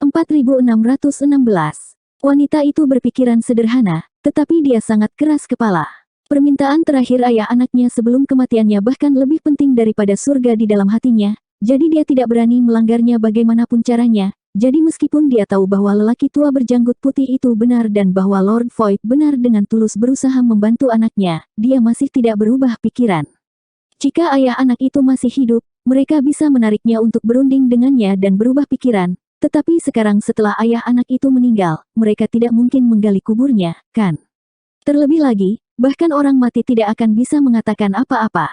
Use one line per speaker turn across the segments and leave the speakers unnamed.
4616. Wanita itu berpikiran sederhana, tetapi dia sangat keras kepala. Permintaan terakhir ayah anaknya sebelum kematiannya bahkan lebih penting daripada surga di dalam hatinya, jadi dia tidak berani melanggarnya bagaimanapun caranya. Jadi meskipun dia tahu bahwa lelaki tua berjanggut putih itu benar dan bahwa Lord Void benar dengan tulus berusaha membantu anaknya, dia masih tidak berubah pikiran. Jika ayah anak itu masih hidup, mereka bisa menariknya untuk berunding dengannya dan berubah pikiran. Tetapi sekarang setelah ayah anak itu meninggal, mereka tidak mungkin menggali kuburnya, kan? Terlebih lagi, bahkan orang mati tidak akan bisa mengatakan apa-apa.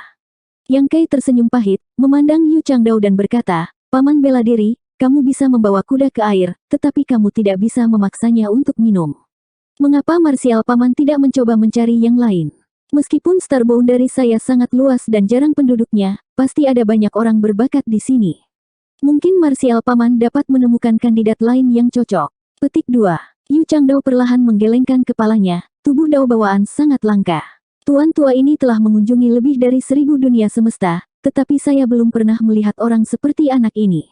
Yang Kai tersenyum pahit, memandang Yu Changdao dan berkata, "Paman bela diri, kamu bisa membawa kuda ke air, tetapi kamu tidak bisa memaksanya untuk minum. Mengapa marsial paman tidak mencoba mencari yang lain? Meskipun Star Boundary saya sangat luas dan jarang penduduknya, pasti ada banyak orang berbakat di sini. Mungkin marsial paman dapat menemukan kandidat lain yang cocok." Petik 2. Yu Changdao perlahan menggelengkan kepalanya, tubuh Dao bawaan sangat langka. Tuan tua ini telah mengunjungi lebih dari 1000 dunia semesta, tetapi saya belum pernah melihat orang seperti anak ini.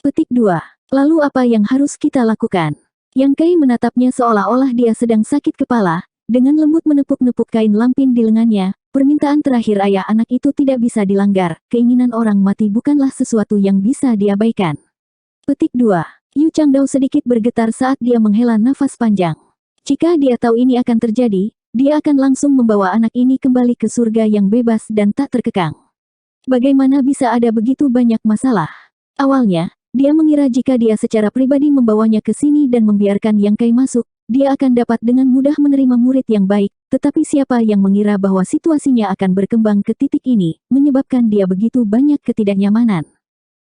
Petik 2. Lalu apa yang harus kita lakukan? Yang Kai menatapnya seolah-olah dia sedang sakit kepala, dengan lembut menepuk-nepuk kain lampin di lengannya. Permintaan terakhir ayah anak itu tidak bisa dilanggar, keinginan orang mati bukanlah sesuatu yang bisa diabaikan. Petik 2. Yu Changdao sedikit bergetar saat dia menghela nafas panjang. Jika dia tahu ini akan terjadi, dia akan langsung membawa anak ini kembali ke surga yang bebas dan tak terkekang. Bagaimana bisa ada begitu banyak masalah? Awalnya, dia mengira jika dia secara pribadi membawanya ke sini dan membiarkan Yang Kai masuk, dia akan dapat dengan mudah menerima murid yang baik, tetapi siapa yang mengira bahwa situasinya akan berkembang ke titik ini, menyebabkan dia begitu banyak ketidaknyamanan.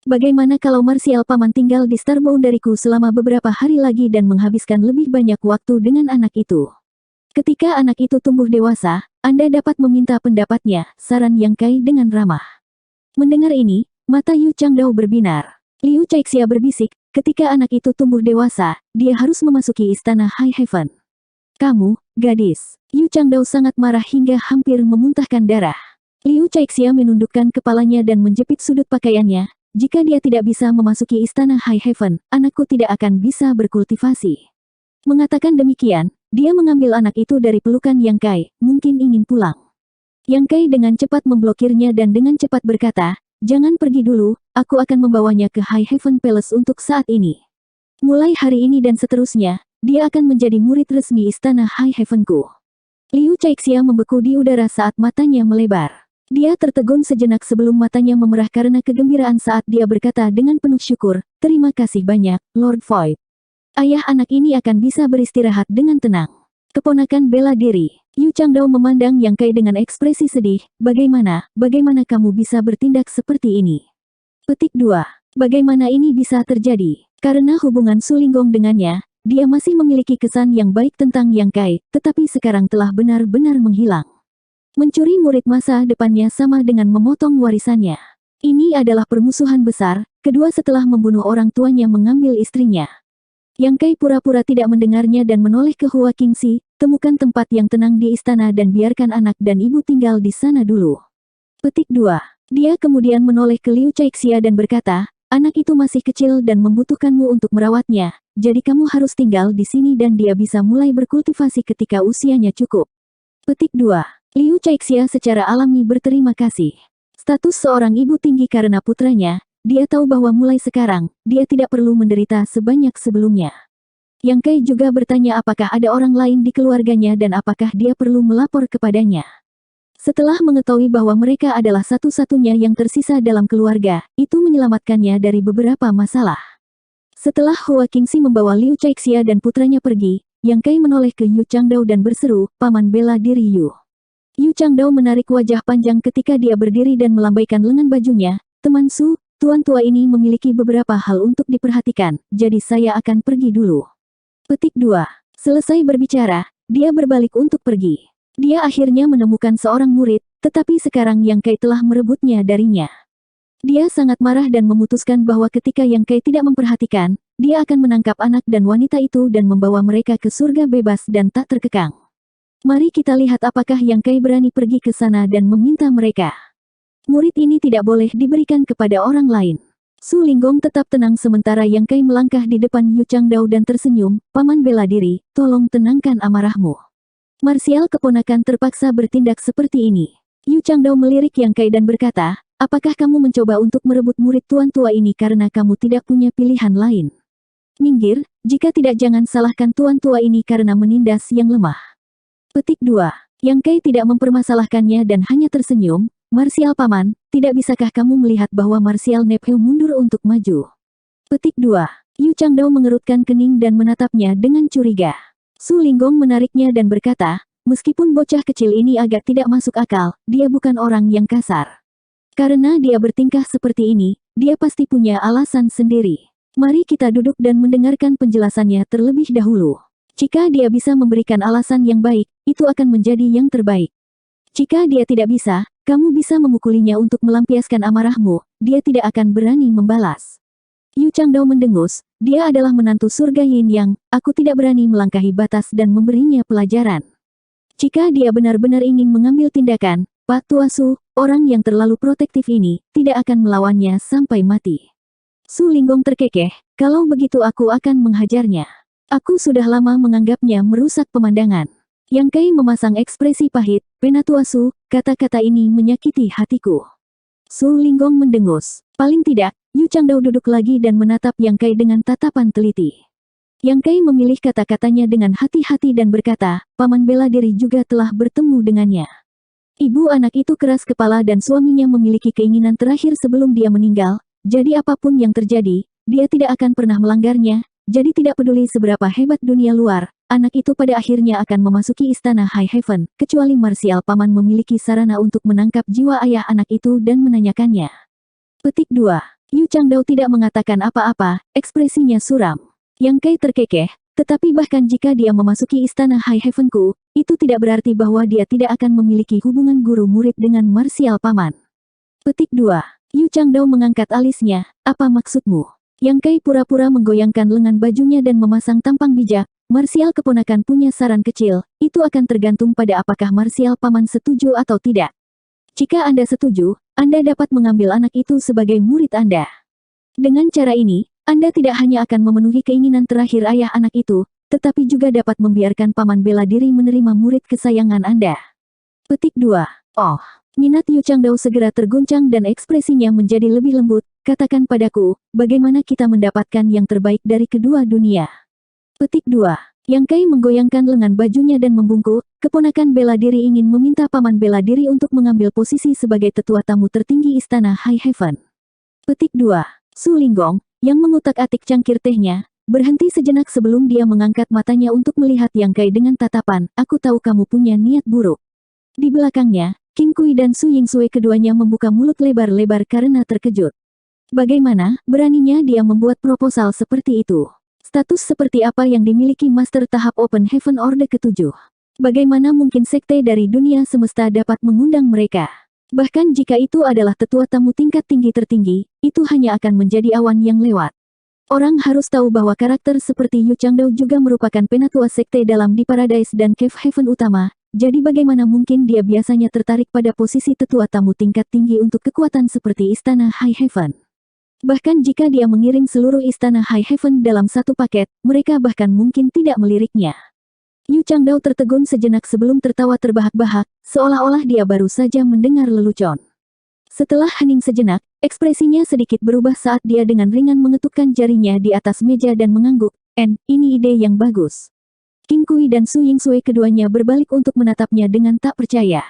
Bagaimana kalau marsial paman tinggal di Star Boundary-ku selama beberapa hari lagi dan menghabiskan lebih banyak waktu dengan anak itu? Ketika anak itu tumbuh dewasa, Anda dapat meminta pendapatnya, saran Yang Kai dengan ramah. Mendengar ini, mata Yu Changdao berbinar. Liu Caixia berbisik, ketika anak itu tumbuh dewasa, dia harus memasuki istana High Heaven. Kamu, gadis. Yu Changdao sangat marah hingga hampir memuntahkan darah. Liu Caixia menundukkan kepalanya dan menjepit sudut pakaiannya. Jika dia tidak bisa memasuki istana High Heaven, anakku tidak akan bisa berkultivasi. Mengatakan demikian, dia mengambil anak itu dari pelukan Yang Kai, mungkin ingin pulang. Yang Kai dengan cepat memblokirnya dan dengan cepat berkata, "Jangan pergi dulu, aku akan membawanya ke High Heaven Palace untuk saat ini. Mulai hari ini dan seterusnya, dia akan menjadi murid resmi istana High Heaven-ku." Liu Caixia membeku di udara saat matanya melebar. Dia tertegun sejenak sebelum matanya memerah karena kegembiraan saat dia berkata dengan penuh syukur, "Terima kasih banyak, Lord Void. Ayah anak ini akan bisa beristirahat dengan tenang." Keponakan bela diri. Yu Changdao memandang Yang Kai dengan ekspresi sedih, bagaimana kamu bisa bertindak seperti ini? Petik 2. Bagaimana ini bisa terjadi? Karena hubungan Su Linggong dengannya, dia masih memiliki kesan yang baik tentang Yang Kai, tetapi sekarang telah benar-benar menghilang. Mencuri murid masa depannya sama dengan memotong warisannya. Ini adalah permusuhan besar, kedua setelah membunuh orang tuanya mengambil istrinya. Yang Kai pura-pura tidak mendengarnya dan menoleh ke Hua Qingxi, temukan tempat yang tenang di istana dan biarkan anak dan ibu tinggal di sana dulu. Petik 2. Dia kemudian menoleh ke Liu Caixia dan berkata, anak itu masih kecil dan membutuhkanmu untuk merawatnya, jadi kamu harus tinggal di sini dan dia bisa mulai berkultivasi ketika usianya cukup. Petik 2. Liu Caixia secara alami berterima kasih. Status seorang ibu tinggi karena putranya, dia tahu bahwa mulai sekarang, dia tidak perlu menderita sebanyak sebelumnya. Yang Kai juga bertanya apakah ada orang lain di keluarganya dan apakah dia perlu melapor kepadanya. Setelah mengetahui bahwa mereka adalah satu-satunya yang tersisa dalam keluarga, itu menyelamatkannya dari beberapa masalah. Setelah Hua Qingxi membawa Liu Caixia dan putranya pergi, Yang Kai menoleh ke Yu Changdao dan berseru, "Paman bela diri Yu." Yu Changdao menarik wajah panjang ketika dia berdiri dan melambaikan lengan bajunya, "Teman Su, tuan tua ini memiliki beberapa hal untuk diperhatikan, jadi saya akan pergi dulu." Petik 2. Selesai berbicara, dia berbalik untuk pergi. Dia akhirnya menemukan seorang murid, tetapi sekarang Yang Kai telah merebutnya darinya. Dia sangat marah dan memutuskan bahwa ketika Yang Kai tidak memperhatikan, dia akan menangkap anak dan wanita itu dan membawa mereka ke surga bebas dan tak terkekang. Mari kita lihat apakah Yang Kai berani pergi ke sana dan meminta mereka. Murid ini tidak boleh diberikan kepada orang lain. Su Linggong tetap tenang sementara Yang Kai melangkah di depan Yu Changdao dan tersenyum, "Paman bela diri, tolong tenangkan amarahmu." Marsial keponakan terpaksa bertindak seperti ini. Yu Changdao melirik Yang Kai dan berkata, "Apakah kamu mencoba untuk merebut murid tuan tua ini karena kamu tidak punya pilihan lain? Minggir, jika tidak jangan salahkan tuan tua ini karena menindas yang lemah." Petik 2. Yang Kai tidak mempermasalahkannya dan hanya tersenyum, "Marsial paman, tidak bisakah kamu melihat bahwa Marsial Nephew mundur untuk maju?" Petik 2. Yu Changdao mengerutkan kening dan menatapnya dengan curiga. Su Linggong menariknya dan berkata, "Meskipun bocah kecil ini agak tidak masuk akal, dia bukan orang yang kasar. Karena dia bertingkah seperti ini, dia pasti punya alasan sendiri. Mari kita duduk dan mendengarkan penjelasannya terlebih dahulu. Jika dia bisa memberikan alasan yang baik, itu akan menjadi yang terbaik. Jika dia tidak bisa, kamu bisa memukulinya untuk melampiaskan amarahmu, dia tidak akan berani membalas." Yu Changdao mendengus, dia adalah menantu surga Yin Yang, aku tidak berani melangkahi batas dan memberinya pelajaran. Jika dia benar-benar ingin mengambil tindakan, Pak Tua Su, orang yang terlalu protektif ini, tidak akan melawannya sampai mati. Su Linggong terkekeh, "Kalau begitu aku akan menghajarnya. Aku sudah lama menganggapnya merusak pemandangan." Yang Kai memasang ekspresi pahit, "Penatua Su, kata-kata ini menyakiti hatiku." Su Linggong mendengus. Paling tidak, Yu Changdao duduk lagi dan menatap Yang Kai dengan tatapan teliti. Yang Kai memilih kata-katanya dengan hati-hati dan berkata, "Paman bela diri juga telah bertemu dengannya. Ibu anak itu keras kepala dan suaminya memiliki keinginan terakhir sebelum dia meninggal, jadi apapun yang terjadi, dia tidak akan pernah melanggarnya, jadi tidak peduli seberapa hebat dunia luar, anak itu pada akhirnya akan memasuki istana High Heaven, kecuali Marsial paman memiliki sarana untuk menangkap jiwa ayah anak itu dan menanyakannya." Petik 2. Yu Changdao tidak mengatakan apa-apa, ekspresinya suram. Yang Kai terkekeh, tetapi bahkan jika dia memasuki istana High Heaven-ku, itu tidak berarti bahwa dia tidak akan memiliki hubungan guru-murid dengan Marsial paman. Petik 2. Yu Changdao mengangkat alisnya, "Apa maksudmu?" Yang Kai pura-pura menggoyangkan lengan bajunya dan memasang tampang bijak, "Marsial keponakan punya saran kecil, itu akan tergantung pada apakah Marsial paman setuju atau tidak. Jika Anda setuju, Anda dapat mengambil anak itu sebagai murid Anda. Dengan cara ini, Anda tidak hanya akan memenuhi keinginan terakhir ayah anak itu, tetapi juga dapat membiarkan paman bela diri menerima murid kesayangan Anda." Petik 2. Oh. Minat Yu Changdao segera terguncang dan ekspresinya menjadi lebih lembut, "Katakan padaku, bagaimana kita mendapatkan yang terbaik dari kedua dunia?" Petik 2. Yang Kai menggoyangkan lengan bajunya dan membungkuk, "Keponakan bela diri ingin meminta paman bela diri untuk mengambil posisi sebagai tetua tamu tertinggi istana High Heaven." Petik 2. Su Linggong, yang mengutak-atik cangkir tehnya, berhenti sejenak sebelum dia mengangkat matanya untuk melihat Yang Kai dengan tatapan, "Aku tahu kamu punya niat buruk." Di belakangnya, King Kui dan Su Yingsui keduanya membuka mulut lebar-lebar karena terkejut. Bagaimana beraninya dia membuat proposal seperti itu? Status seperti apa yang dimiliki Master tahap Open Heaven Orde ke-7? Bagaimana mungkin sekte dari dunia semesta dapat mengundang mereka? Bahkan jika itu adalah tetua tamu tingkat tinggi tertinggi, itu hanya akan menjadi awan yang lewat. Orang harus tahu bahwa karakter seperti Yu Changdao juga merupakan penatua sekte dalam di Paradise dan Cave Heaven utama, jadi bagaimana mungkin dia biasanya tertarik pada posisi tetua tamu tingkat tinggi untuk kekuatan seperti istana High Heaven. Bahkan jika dia mengiring seluruh istana High Heaven dalam satu paket, mereka bahkan mungkin tidak meliriknya. Yu Changdao tertegun sejenak sebelum tertawa terbahak-bahak, seolah-olah dia baru saja mendengar lelucon. Setelah hening sejenak, ekspresinya sedikit berubah saat dia dengan ringan mengetukkan jarinya di atas meja dan mengangguk, Ini ide yang bagus." King Kui dan Su Yingsui keduanya berbalik untuk menatapnya dengan tak percaya.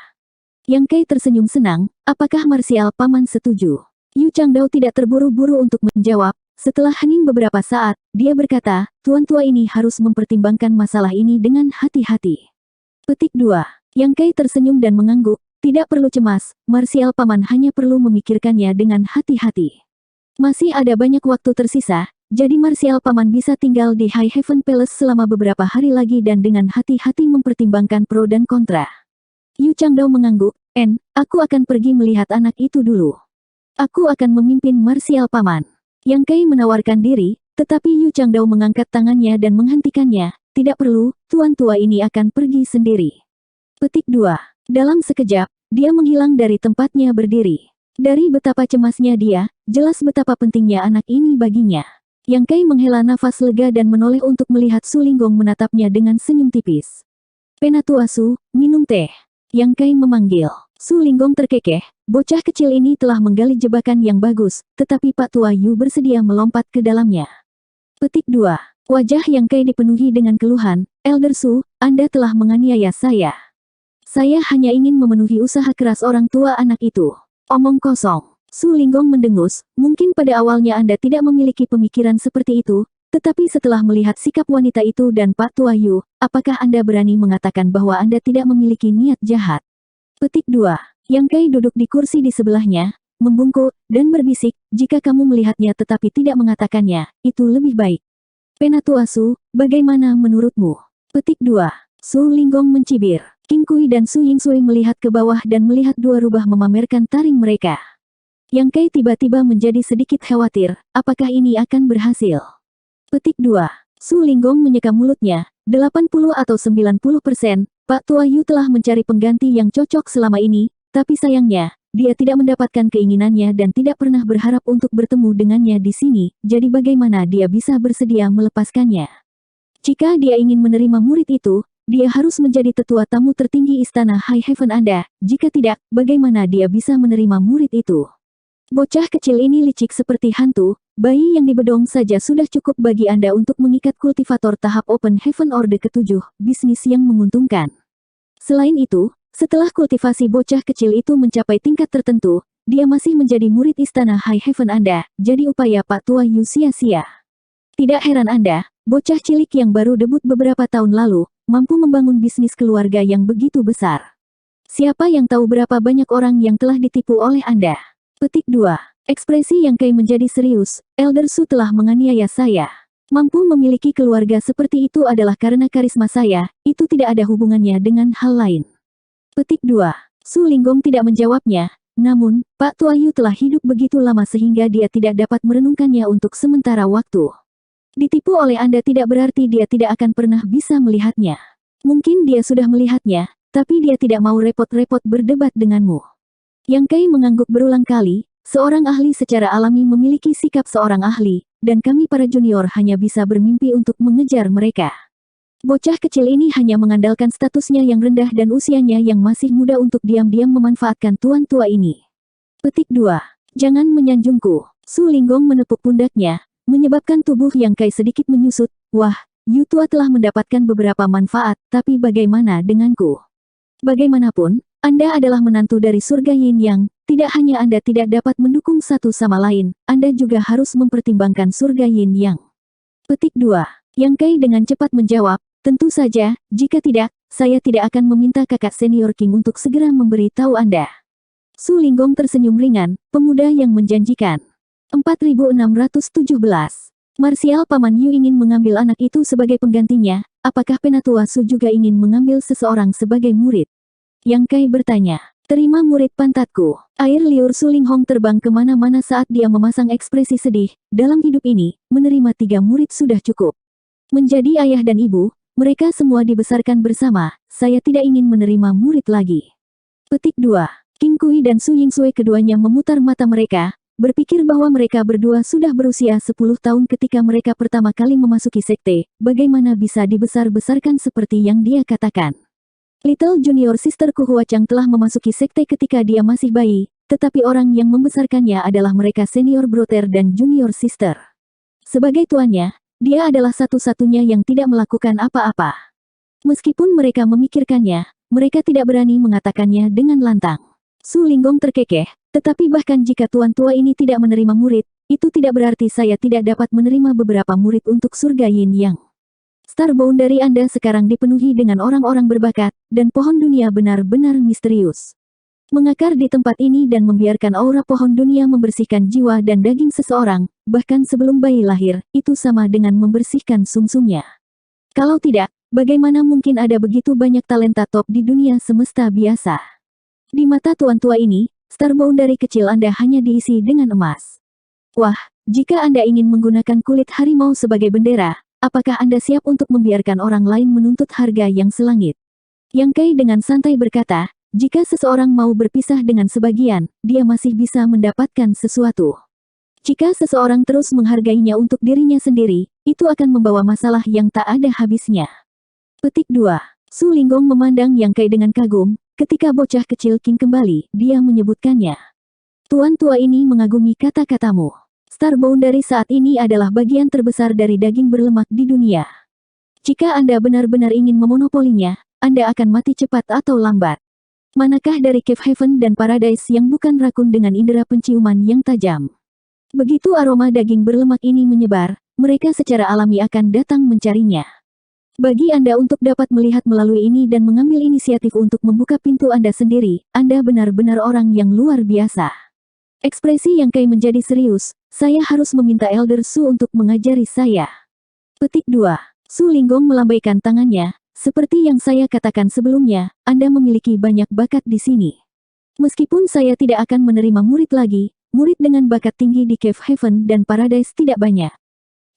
Yang Kai tersenyum senang, "Apakah Marsial paman setuju?" Yu Changdao tidak terburu-buru untuk menjawab. Setelah hening beberapa saat, dia berkata, "Tuan tua ini harus mempertimbangkan masalah ini dengan hati-hati." Petik 2. Yang Kai tersenyum dan mengangguk, "Tidak perlu cemas, Marsial paman hanya perlu memikirkannya dengan hati-hati. Masih ada banyak waktu tersisa, jadi Marsial paman bisa tinggal di High Heaven Palace selama beberapa hari lagi dan dengan hati-hati mempertimbangkan pro dan kontra." Yu Changdao mengangguk, Aku akan pergi melihat anak itu dulu. Aku akan memimpin Marsial paman." Yang Kai menawarkan diri, tetapi Yu Changdao mengangkat tangannya dan menghentikannya, "Tidak perlu, tuan tua ini akan pergi sendiri." Petik 2. Dalam sekejap, dia menghilang dari tempatnya berdiri. Dari betapa cemasnya dia, jelas betapa pentingnya anak ini baginya. Yang Kai menghela nafas lega dan menoleh untuk melihat Su Linggong menatapnya dengan senyum tipis. Penatuasu, minum teh. Yang Kai memanggil. Su Linggong terkekeh, bocah kecil ini telah menggali jebakan yang bagus, tetapi Pak Tua Yu bersedia melompat ke dalamnya. Petik 2. Wajah Yang Kai dipenuhi dengan keluhan, Elder Su, Anda telah menganiaya saya. Saya hanya ingin memenuhi usaha keras orang tua anak itu. Omong kosong. Su Linggong mendengus, mungkin pada awalnya Anda tidak memiliki pemikiran seperti itu, tetapi setelah melihat sikap wanita itu dan Pak Tua Yu, apakah Anda berani mengatakan bahwa Anda tidak memiliki niat jahat? Petik 2. Yang Kai duduk di kursi di sebelahnya, membungkuk, dan berbisik, jika kamu melihatnya tetapi tidak mengatakannya, itu lebih baik. Penatuasu, bagaimana menurutmu? Petik 2. Su Linggong mencibir. King Kui dan Su Yingsui melihat ke bawah dan melihat dua rubah memamerkan taring mereka. Yang Kai tiba-tiba menjadi sedikit khawatir, apakah ini akan berhasil? Petik 2. Su Linggong menyeka mulutnya, 80 atau 90%, Pak Tua Yu telah mencari pengganti yang cocok selama ini, tapi sayangnya, dia tidak mendapatkan keinginannya dan tidak pernah berharap untuk bertemu dengannya di sini, jadi bagaimana dia bisa bersedia melepaskannya? Jika dia ingin menerima murid itu, dia harus menjadi tetua tamu tertinggi istana High Heaven Anda, jika tidak, bagaimana dia bisa menerima murid itu? Bocah kecil ini licik seperti hantu, bayi yang dibedong saja sudah cukup bagi Anda untuk mengikat kultivator tahap Open Heaven Orde ke-7, bisnis yang menguntungkan. Selain itu, setelah kultivasi bocah kecil itu mencapai tingkat tertentu, dia masih menjadi murid istana High Heaven Anda, jadi upaya Pak Tua Yu sia-sia. Tidak heran Anda, bocah cilik yang baru debut beberapa tahun lalu, mampu membangun bisnis keluarga yang begitu besar. Siapa yang tahu berapa banyak orang yang telah ditipu oleh Anda? Petik 2. Ekspresi Yang Kai menjadi serius, Elder Su telah menganiaya saya. Mampu memiliki keluarga seperti itu adalah karena karisma saya, itu tidak ada hubungannya dengan hal lain. Petik 2. Su Linggong tidak menjawabnya, namun, Pak Tua Yu telah hidup begitu lama sehingga dia tidak dapat merenungkannya untuk sementara waktu. Ditipu oleh Anda tidak berarti dia tidak akan pernah bisa melihatnya. Mungkin dia sudah melihatnya, tapi dia tidak mau repot-repot berdebat denganmu. Yang Kai mengangguk berulang kali, seorang ahli secara alami memiliki sikap seorang ahli, dan kami para junior hanya bisa bermimpi untuk mengejar mereka. Bocah kecil ini hanya mengandalkan statusnya yang rendah dan usianya yang masih muda untuk diam-diam memanfaatkan tuan tua ini. Petik 2. Jangan menyanjungku. Su Linggong menepuk pundaknya, menyebabkan tubuh Yang Kai sedikit menyusut. Wah, Yu Tua telah mendapatkan beberapa manfaat, tapi bagaimana denganku? Bagaimanapun, Anda adalah menantu dari surga Yin Yang, tidak hanya Anda tidak dapat mendukung satu sama lain, Anda juga harus mempertimbangkan surga Yin Yang. Petik 2. Yang Kai dengan cepat menjawab, tentu saja, jika tidak, saya tidak akan meminta kakak senior King untuk segera memberi tahu Anda. Su Linggong tersenyum ringan, pemuda yang menjanjikan. 4617. Marsial Paman Yu ingin mengambil anak itu sebagai penggantinya, apakah Penatua Su juga ingin mengambil seseorang sebagai murid? Yang Kai bertanya. Terima murid pantatku. Air liur Su Linghong terbang kemana-mana saat dia memasang ekspresi sedih. Dalam hidup ini, menerima 3 murid sudah cukup. Menjadi ayah dan ibu, mereka semua dibesarkan bersama, saya tidak ingin menerima murid lagi. Petik 2. King Kui dan Su Yingsui keduanya memutar mata mereka, berpikir bahwa mereka berdua sudah berusia 10 tahun ketika mereka pertama kali memasuki sekte, bagaimana bisa dibesar-besarkan seperti yang dia katakan. Little Junior Sister Hua Chang telah memasuki sekte ketika dia masih bayi, tetapi orang yang membesarkannya adalah mereka senior brother dan junior sister. Sebagai tuannya, dia adalah satu-satunya yang tidak melakukan apa-apa. Meskipun mereka memikirkannya, mereka tidak berani mengatakannya dengan lantang. Su Linggong terkekeh, tetapi bahkan jika tuan tua ini tidak menerima murid, itu tidak berarti saya tidak dapat menerima beberapa murid untuk surga Yin Yang. Star Boundary Anda sekarang dipenuhi dengan orang-orang berbakat, dan pohon dunia benar-benar misterius. Mengakar di tempat ini dan membiarkan aura pohon dunia membersihkan jiwa dan daging seseorang, bahkan sebelum bayi lahir, itu sama dengan membersihkan sumsumnya. Kalau tidak, bagaimana mungkin ada begitu banyak talenta top di dunia semesta biasa? Di mata tuan tua ini, Star Boundary kecil Anda hanya diisi dengan emas. Wah, jika Anda ingin menggunakan kulit harimau sebagai bendera, apakah Anda siap untuk membiarkan orang lain menuntut harga yang selangit? Yang Kai dengan santai berkata, jika seseorang mau berpisah dengan sebagian, dia masih bisa mendapatkan sesuatu. Jika seseorang terus menghargainya untuk dirinya sendiri, itu akan membawa masalah yang tak ada habisnya. Petik 2. Su Linggong memandang Yang Kai dengan kagum, ketika bocah kecil King kembali, dia menyebutkannya. Tuan tua ini mengagumi kata-katamu. Star Boundary saat ini adalah bagian terbesar dari daging berlemak di dunia. Jika Anda benar-benar ingin memonopolinya, Anda akan mati cepat atau lambat. Manakah dari Cave Heaven dan Paradise yang bukan rakun dengan indera penciuman yang tajam? Begitu aroma daging berlemak ini menyebar, mereka secara alami akan datang mencarinya. Bagi Anda untuk dapat melihat melalui ini dan mengambil inisiatif untuk membuka pintu Anda sendiri, Anda benar-benar orang yang luar biasa. Ekspresi Yang Kai menjadi serius, saya harus meminta Elder Su untuk mengajari saya. Petik 2. Su Linggong melambaikan tangannya. Seperti yang saya katakan sebelumnya, Anda memiliki banyak bakat di sini. Meskipun saya tidak akan menerima murid lagi, murid dengan bakat tinggi di Cave Heaven dan Paradise tidak banyak.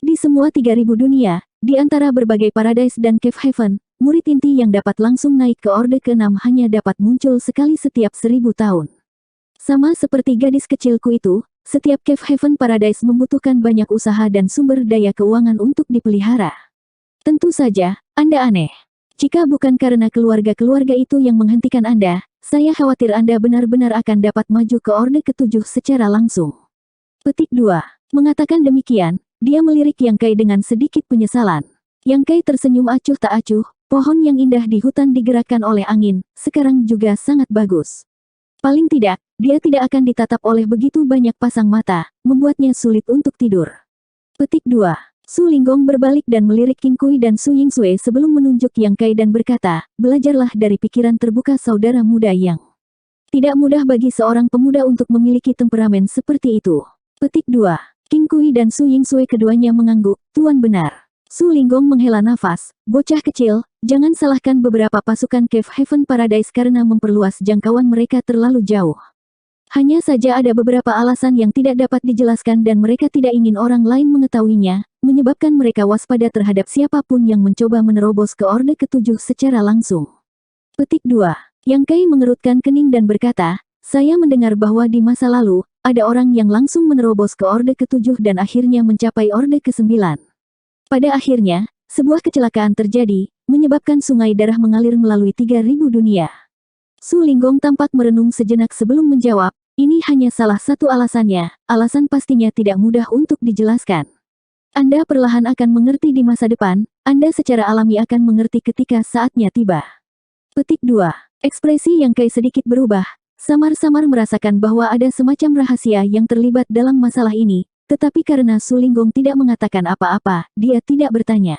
Di semua 3000 dunia, di antara berbagai Paradise dan Cave Heaven, murid inti yang dapat langsung naik ke Orde ke-6 hanya dapat muncul sekali setiap 1000 tahun. Sama seperti gadis kecilku itu, setiap Cave Heaven Paradise membutuhkan banyak usaha dan sumber daya keuangan untuk dipelihara. Tentu saja, Anda aneh. Jika bukan karena keluarga-keluarga itu yang menghentikan Anda, saya khawatir Anda benar-benar akan dapat maju ke Orde ke-7 secara langsung. Petik 2. Mengatakan demikian, dia melirik Yang Kai dengan sedikit penyesalan. Yang Kai tersenyum acuh tak acuh, pohon yang indah di hutan digerakkan oleh angin, sekarang juga sangat bagus. Paling tidak, dia tidak akan ditatap oleh begitu banyak pasang mata, membuatnya sulit untuk tidur. Petik 2. Su Linggong berbalik dan melirik King Kui dan Su Yingsue sebelum menunjuk Yang Kai dan berkata, belajarlah dari pikiran terbuka saudara muda yang tidak mudah bagi seorang pemuda untuk memiliki temperamen seperti itu. Petik 2. King Kui dan Su Yingsue keduanya mengangguk, Tuan benar. Su Linggong menghela nafas, bocah kecil, jangan salahkan beberapa pasukan Cave Heaven Paradise karena memperluas jangkauan mereka terlalu jauh. Hanya saja ada beberapa alasan yang tidak dapat dijelaskan dan mereka tidak ingin orang lain mengetahuinya, menyebabkan mereka waspada terhadap siapapun yang mencoba menerobos ke Orde ke-7 secara langsung. Petik 2. Yang Kai mengerutkan kening dan berkata, saya mendengar bahwa di masa lalu, ada orang yang langsung menerobos ke Orde ke-7 dan akhirnya mencapai Orde ke-9. Pada akhirnya, sebuah kecelakaan terjadi, menyebabkan sungai darah mengalir melalui 3000 dunia. Su Linggong tampak merenung sejenak sebelum menjawab, ini hanya salah satu alasannya, alasan pastinya tidak mudah untuk dijelaskan. Anda perlahan akan mengerti di masa depan, Anda secara alami akan mengerti ketika saatnya tiba. Petik 2. Ekspresi Yang Kai sedikit berubah, samar-samar merasakan bahwa ada semacam rahasia yang terlibat dalam masalah ini, tetapi karena Su Linggong tidak mengatakan apa-apa, dia tidak bertanya.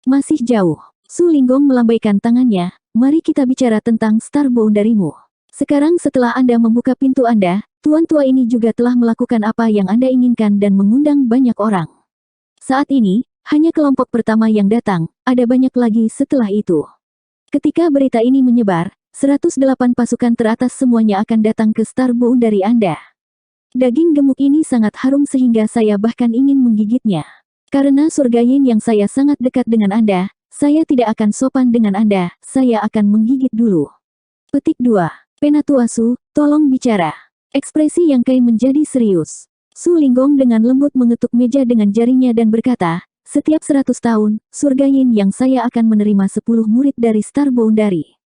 Masih jauh. Su Linggong melambaikan tangannya, mari kita bicara tentang Star Boundary-mu. Sekarang setelah Anda membuka pintu Anda, tuan tua ini juga telah melakukan apa yang Anda inginkan dan mengundang banyak orang. Saat ini, hanya kelompok pertama yang datang, ada banyak lagi setelah itu. Ketika berita ini menyebar, 108 pasukan teratas semuanya akan datang ke Star Boundary Anda. Daging gemuk ini sangat harum sehingga saya bahkan ingin menggigitnya. Karena surga Yin yang saya sangat dekat dengan Anda, saya tidak akan sopan dengan Anda, saya akan menggigit dulu. Petik 2. Penatua Su, tolong bicara. Ekspresi Yang Kai menjadi serius. Su Linggong dengan lembut mengetuk meja dengan jarinya dan berkata, setiap 100 tahun, surga Yin yang saya akan menerima 10 murid dari Star Boundary.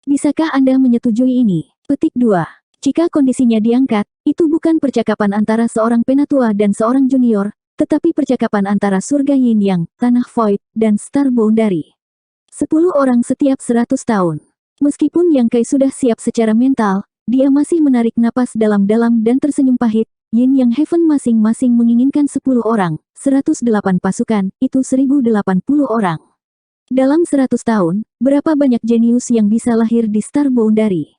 Bisakah Anda menyetujui ini? Petik 2. Jika kondisinya diangkat, itu bukan percakapan antara seorang penatua dan seorang junior, tetapi percakapan antara surga Yin Yang, Tanah Void, dan Star Boundary. 10 orang setiap 100 tahun. Meskipun Yang Kai sudah siap secara mental, dia masih menarik napas dalam-dalam dan tersenyum pahit. Yin Yang Heaven masing-masing menginginkan 10 orang, 108 pasukan, itu 1080 orang. Dalam 100 tahun, berapa banyak jenius yang bisa lahir di Star Boundary?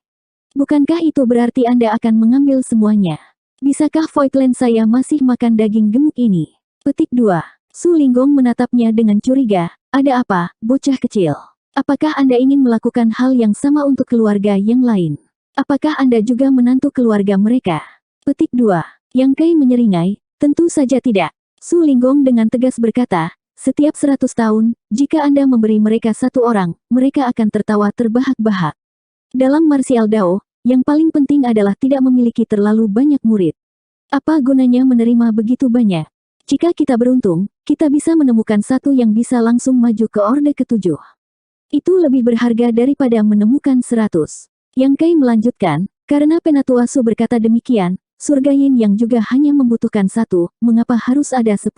Bukankah itu berarti Anda akan mengambil semuanya? Bisakah Voidland saya masih makan daging gemuk ini? Petik 2. Su Linggong menatapnya dengan curiga, ada apa, bocah kecil? Apakah Anda ingin melakukan hal yang sama untuk keluarga yang lain? Apakah Anda juga menantu keluarga mereka? Petik 2. Yang Kai menyeringai, tentu saja tidak. Su Linggong dengan tegas berkata, setiap 100 tahun, jika Anda memberi mereka 1 orang, mereka akan tertawa terbahak-bahak. Dalam martial Dao, yang paling penting adalah tidak memiliki terlalu banyak murid. Apa gunanya menerima begitu banyak? Jika kita beruntung, kita bisa menemukan satu yang bisa langsung maju ke Orde ke-7. Itu lebih berharga daripada menemukan 100. Yang Kai melanjutkan, karena Penatua Su berkata demikian, surga Yin yang juga hanya membutuhkan 1, mengapa harus ada 10?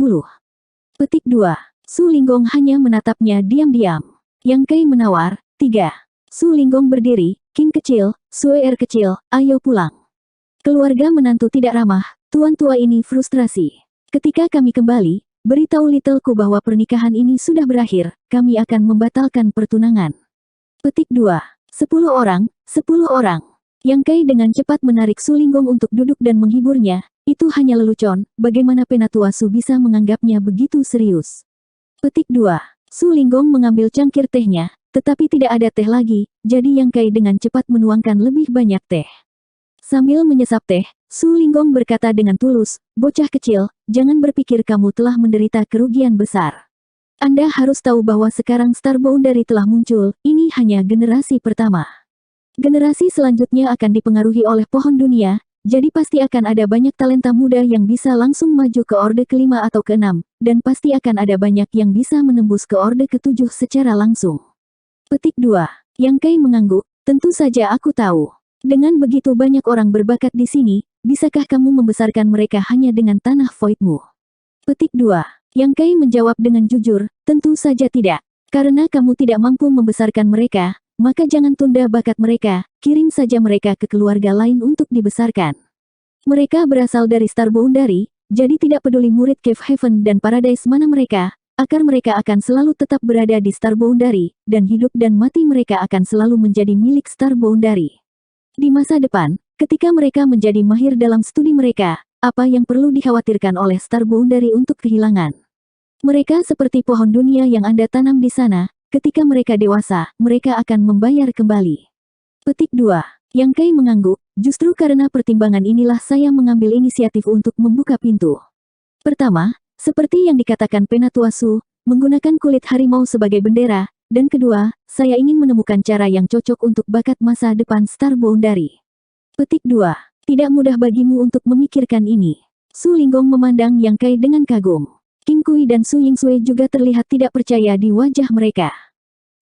Petik 2. Su Linggong hanya menatapnya diam-diam. Yang Kai menawar, 3. Su Linggong berdiri, King kecil, Sue kecil, ayo pulang. Keluarga menantu tidak ramah, tuan tua ini frustrasi. Ketika kami kembali, beritahu Littleku bahwa pernikahan ini sudah berakhir, kami akan membatalkan pertunangan. Petik 2. 10 orang, 10 orang. Yang Kai dengan cepat menarik Su Linggong untuk duduk dan menghiburnya, itu hanya lelucon, bagaimana Penatua Su bisa menganggapnya begitu serius. Petik 2. Su Linggong mengambil cangkir tehnya, tetapi tidak ada teh lagi, jadi Yang Kai dengan cepat menuangkan lebih banyak teh. Sambil menyesap teh, Su Linggong berkata dengan tulus, bocah kecil, jangan berpikir kamu telah menderita kerugian besar. Anda harus tahu bahwa sekarang Star Boundary telah muncul, ini hanya generasi pertama. Generasi selanjutnya akan dipengaruhi oleh pohon dunia, jadi pasti akan ada banyak talenta muda yang bisa langsung maju ke Orde ke-5 atau ke-6, dan pasti akan ada banyak yang bisa menembus ke Orde ke-7 secara langsung. Petik 2. Yang Kai mengangguk, tentu saja aku tahu. Dengan begitu banyak orang berbakat di sini, bisakah kamu membesarkan mereka hanya dengan tanah voidmu? Petik 2. Yang Kai menjawab dengan jujur, tentu saja tidak. Karena kamu tidak mampu membesarkan mereka, maka jangan tunda bakat mereka, kirim saja mereka ke keluarga lain untuk dibesarkan. Mereka berasal dari Star Boundary, jadi tidak peduli murid Cave Heaven dan Paradise mana mereka, akar mereka akan selalu tetap berada di Star Boundary, dan hidup dan mati mereka akan selalu menjadi milik Star Boundary. Di masa depan, ketika mereka menjadi mahir dalam studi mereka, apa yang perlu dikhawatirkan oleh Star Boundary untuk kehilangan? Mereka seperti pohon dunia yang Anda tanam di sana, ketika mereka dewasa, mereka akan membayar kembali. Petik 2. Yang Kai mengangguk, justru karena pertimbangan inilah saya mengambil inisiatif untuk membuka pintu. Pertama, seperti yang dikatakan Penatua Su, menggunakan kulit harimau sebagai bendera, dan kedua, saya ingin menemukan cara yang cocok untuk bakat masa depan Star Boundary. Petik 2. Tidak mudah bagimu untuk memikirkan ini. Su Linggong memandang Yang Kai dengan kagum. King Kui dan Su Yingsui juga terlihat tidak percaya di wajah mereka.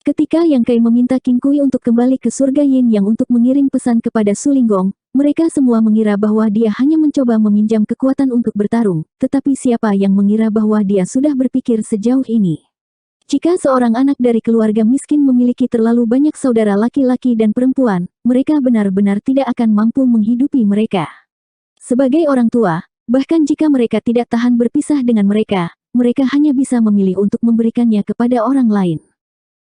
Ketika Yang Kai meminta King Kui untuk kembali ke surga Yin yang untuk mengirim pesan kepada Su Linggong, mereka semua mengira bahwa dia hanya mencoba meminjam kekuatan untuk bertarung, tetapi siapa yang mengira bahwa dia sudah berpikir sejauh ini? Jika seorang anak dari keluarga miskin memiliki terlalu banyak saudara laki-laki dan perempuan, mereka benar-benar tidak akan mampu menghidupi mereka. Sebagai orang tua, bahkan jika mereka tidak tahan berpisah dengan mereka, mereka hanya bisa memilih untuk memberikannya kepada orang lain.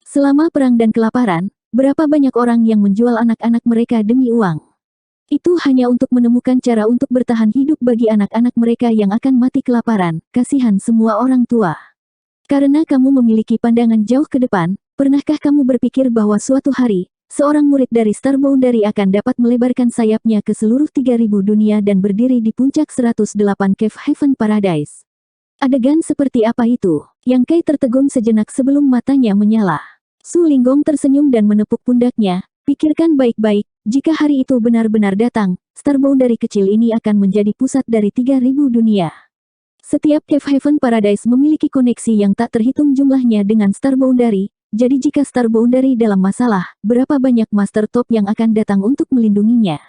Selama perang dan kelaparan, berapa banyak orang yang menjual anak-anak mereka demi uang? Itu hanya untuk menemukan cara untuk bertahan hidup bagi anak-anak mereka yang akan mati kelaparan, kasihan semua orang tua. Karena kamu memiliki pandangan jauh ke depan, pernahkah kamu berpikir bahwa suatu hari, seorang murid dari Star Boundary akan dapat melebarkan sayapnya ke seluruh 3000 dunia dan berdiri di puncak 108 Cave Heaven Paradise? Adegan seperti apa itu? Yang Kai tertegun sejenak sebelum matanya menyala. Su Linggong tersenyum dan menepuk pundaknya, pikirkan baik-baik, jika hari itu benar-benar datang, Star Boundary kecil ini akan menjadi pusat dari 3000 dunia. Setiap Cave Heaven Paradise memiliki koneksi yang tak terhitung jumlahnya dengan Star Boundary, jadi jika Star Boundary dalam masalah, berapa banyak Master Top yang akan datang untuk melindunginya?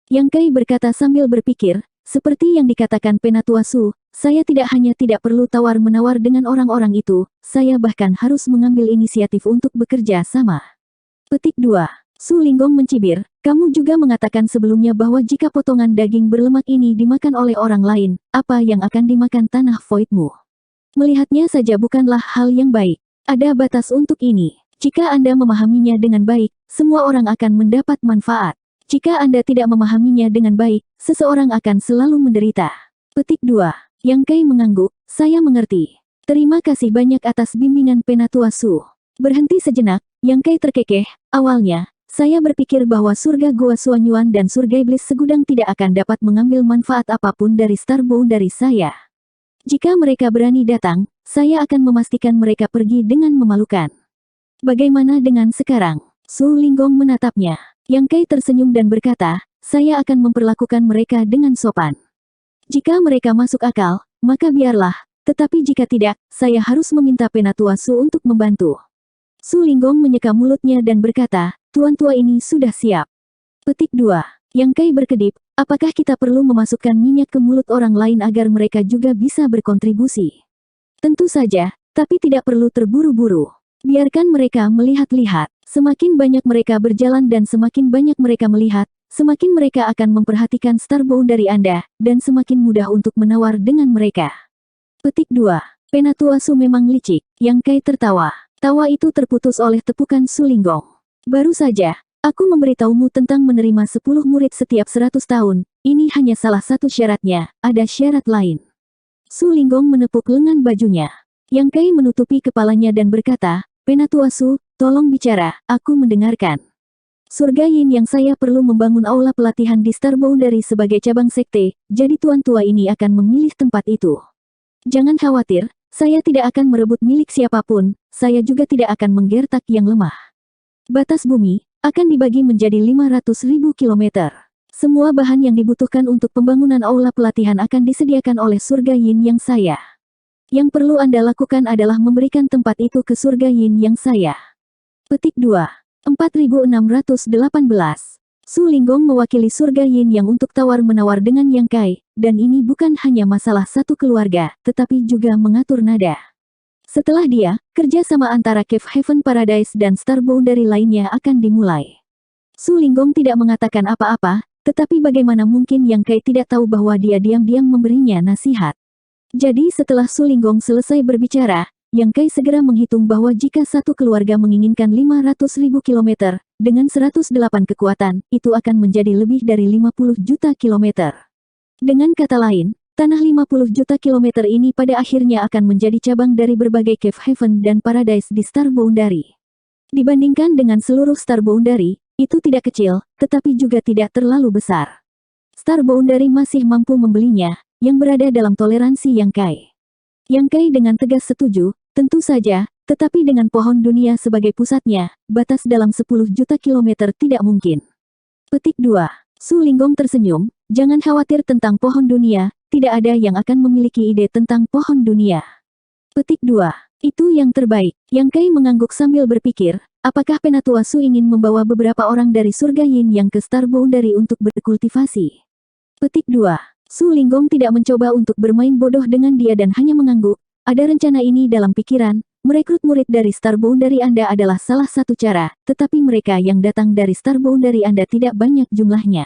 Yang Kai berkata sambil berpikir, seperti yang dikatakan Penatua Su, saya tidak hanya tidak perlu tawar-menawar dengan orang-orang itu, saya bahkan harus mengambil inisiatif untuk bekerja sama. Petik 2. Su Linggong mencibir, kamu juga mengatakan sebelumnya bahwa jika potongan daging berlemak ini dimakan oleh orang lain, apa yang akan dimakan tanah voidmu? Melihatnya saja bukanlah hal yang baik. Ada batas untuk ini. Jika Anda memahaminya dengan baik, semua orang akan mendapat manfaat. Jika Anda tidak memahaminya dengan baik, seseorang akan selalu menderita. Petik 2. Yang Kai mengangguk, saya mengerti. Terima kasih banyak atas bimbingan Penatua Su. Berhenti sejenak, Yang Kai terkekeh, awalnya, saya berpikir bahwa surga Gua Suanyuan dan surga iblis segudang tidak akan dapat mengambil manfaat apapun dari Star Boundary saya. Jika mereka berani datang, saya akan memastikan mereka pergi dengan memalukan. Bagaimana dengan sekarang? Su Linggong menatapnya. Yang Kai tersenyum dan berkata, saya akan memperlakukan mereka dengan sopan. Jika mereka masuk akal, maka biarlah, tetapi jika tidak, saya harus meminta Penatua Su untuk membantu. Su Linggong menyeka mulutnya dan berkata, Tuan tua ini sudah siap. Petik 2. Yang Kai berkedip, apakah kita perlu memasukkan minyak ke mulut orang lain agar mereka juga bisa berkontribusi? Tentu saja, tapi tidak perlu terburu-buru. Biarkan mereka melihat-lihat. Semakin banyak mereka berjalan dan semakin banyak mereka melihat, semakin mereka akan memperhatikan Starbound dari Anda, dan semakin mudah untuk menawar dengan mereka. Petik 2. Penatua Su memang licik. Yang Kai tertawa. Tawa itu terputus oleh tepukan Su Linggong. Baru saja, aku memberitahumu tentang menerima 10 murid setiap 100 tahun. Ini hanya salah satu syaratnya, ada syarat lain. Su Linggong menepuk lengan bajunya. Yang Kai menutupi kepalanya dan berkata, Penatua Su, tolong bicara, aku mendengarkan. Surga Yin yang saya perlu membangun aula pelatihan di Starboundary sebagai cabang sekte, jadi tuan tua ini akan memilih tempat itu. Jangan khawatir, saya tidak akan merebut milik siapapun, saya juga tidak akan menggertak yang lemah. Batas bumi akan dibagi menjadi 500.000 kilometer. Semua bahan yang dibutuhkan untuk pembangunan aula pelatihan akan disediakan oleh Surga Yin yang saya. Yang perlu Anda lakukan adalah memberikan tempat itu ke Surga Yin yang saya. Petik 2. 4618. Su Linggong mewakili Surga Yin yang untuk tawar-menawar dengan Yang Kai, dan ini bukan hanya masalah satu keluarga, tetapi juga mengatur nada. Setelah dia, kerja sama antara Cave Heaven Paradise dan Starboundary lainnya akan dimulai. Su Linggong tidak mengatakan apa-apa, tetapi bagaimana mungkin Yang Kai tidak tahu bahwa dia diam-diam memberinya nasihat. Jadi setelah Su Linggong selesai berbicara, Yang Kai segera menghitung bahwa jika satu keluarga menginginkan 500.000 kilometer, dengan 108 kekuatan, itu akan menjadi lebih dari 50 juta kilometer. Dengan kata lain, tanah 50 juta kilometer ini pada akhirnya akan menjadi cabang dari berbagai Cave Heaven dan Paradise di Starboundary. Dibandingkan dengan seluruh Starboundary, itu tidak kecil, tetapi juga tidak terlalu besar. Starboundary masih mampu membelinya, yang berada dalam toleransi Yang Kai. Yang Kai dengan tegas setuju, tentu saja, tetapi dengan pohon dunia sebagai pusatnya, batas dalam 10 juta kilometer tidak mungkin. Petik 2. Su Linggong tersenyum, jangan khawatir tentang pohon dunia, tidak ada yang akan memiliki ide tentang pohon dunia. Petik 2. Itu yang terbaik. Yang Kai mengangguk sambil berpikir, apakah Penatua Su ingin membawa beberapa orang dari Surga Yin yang ke Starboundary untuk berkultivasi? Petik 2. Su Linggong tidak mencoba untuk bermain bodoh dengan dia dan hanya mengangguk. Ada rencana ini dalam pikiran, merekrut murid dari Starboundary Anda adalah salah satu cara, tetapi mereka yang datang dari Starboundary Anda tidak banyak jumlahnya.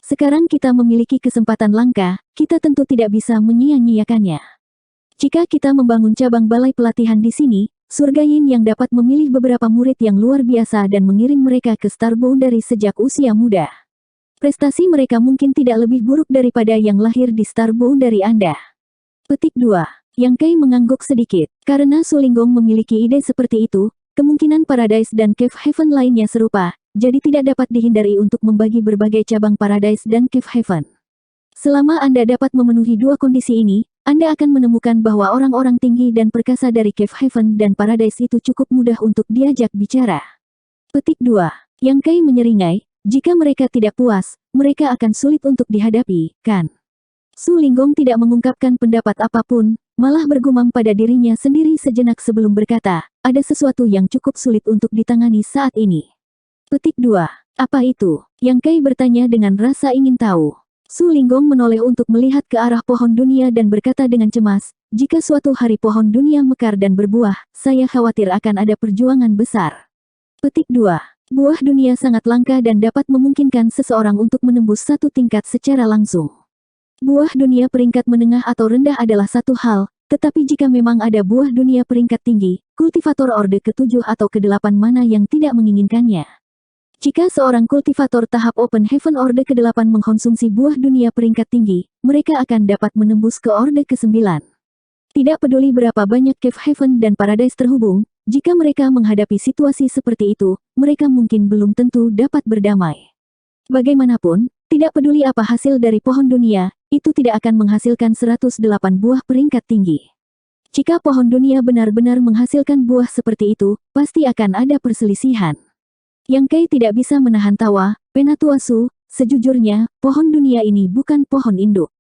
Sekarang kita memiliki kesempatan langka, kita tentu tidak bisa menyia-nyiakannya. Jika kita membangun cabang balai pelatihan di sini, Surga Yin yang dapat memilih beberapa murid yang luar biasa dan mengirim mereka ke Starboundary sejak usia muda. Prestasi mereka mungkin tidak lebih buruk daripada yang lahir di Starboundary Anda. Petik 2. Yang Kai mengangguk sedikit. Karena Su Linggong memiliki ide seperti itu, kemungkinan Paradise dan Cave Heaven lainnya serupa, jadi tidak dapat dihindari untuk membagi berbagai cabang Paradise dan Cave Heaven. Selama Anda dapat memenuhi dua kondisi ini, Anda akan menemukan bahwa orang-orang tinggi dan perkasa dari Cave Heaven dan Paradise itu cukup mudah untuk diajak bicara. Petik 2. Yang Kai menyeringai, jika mereka tidak puas, mereka akan sulit untuk dihadapi, kan? Su Linggong tidak mengungkapkan pendapat apapun, malah bergumam pada dirinya sendiri sejenak sebelum berkata, ada sesuatu yang cukup sulit untuk ditangani saat ini. Petik 2. Apa itu? Yang Kai bertanya dengan rasa ingin tahu. Su Linggong menoleh untuk melihat ke arah pohon dunia dan berkata dengan cemas, jika suatu hari pohon dunia mekar dan berbuah, saya khawatir akan ada perjuangan besar. Petik 2. Buah dunia sangat langka dan dapat memungkinkan seseorang untuk menembus satu tingkat secara langsung. Buah dunia peringkat menengah atau rendah adalah satu hal, tetapi jika memang ada buah dunia peringkat tinggi, kultivator orde ke-7 atau ke-8 mana yang tidak menginginkannya? Jika seorang kultivator tahap Open Heaven orde ke-8 mengkonsumsi buah dunia peringkat tinggi, mereka akan dapat menembus ke orde ke-9. Tidak peduli berapa banyak Cave Heaven dan Paradise terhubung, jika mereka menghadapi situasi seperti itu, mereka mungkin belum tentu dapat berdamai. Bagaimanapun, tidak peduli apa hasil dari pohon dunia, itu tidak akan menghasilkan 108 buah peringkat tinggi. Jika pohon dunia benar-benar menghasilkan buah seperti itu, pasti akan ada perselisihan. Yang Kai tidak bisa menahan tawa. Penatua Su, sejujurnya, pohon dunia ini bukan pohon induk.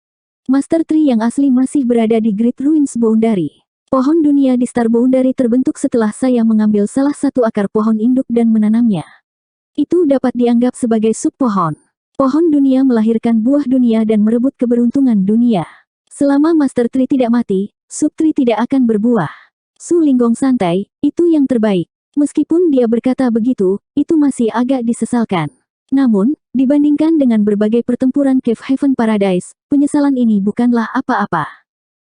Master Tree yang asli masih berada di Great Ruins Boundary. Pohon dunia di Star Boundary terbentuk setelah saya mengambil salah satu akar pohon induk dan menanamnya. Itu dapat dianggap sebagai sub pohon. Pohon dunia melahirkan buah dunia dan merebut keberuntungan dunia. Selama Master Tree tidak mati, sub tree tidak akan berbuah. Su Linggong santai, itu yang terbaik. Meskipun dia berkata begitu, itu masih agak disesalkan. Namun, dibandingkan dengan berbagai pertempuran Cave Heaven Paradise, penyesalan ini bukanlah apa-apa.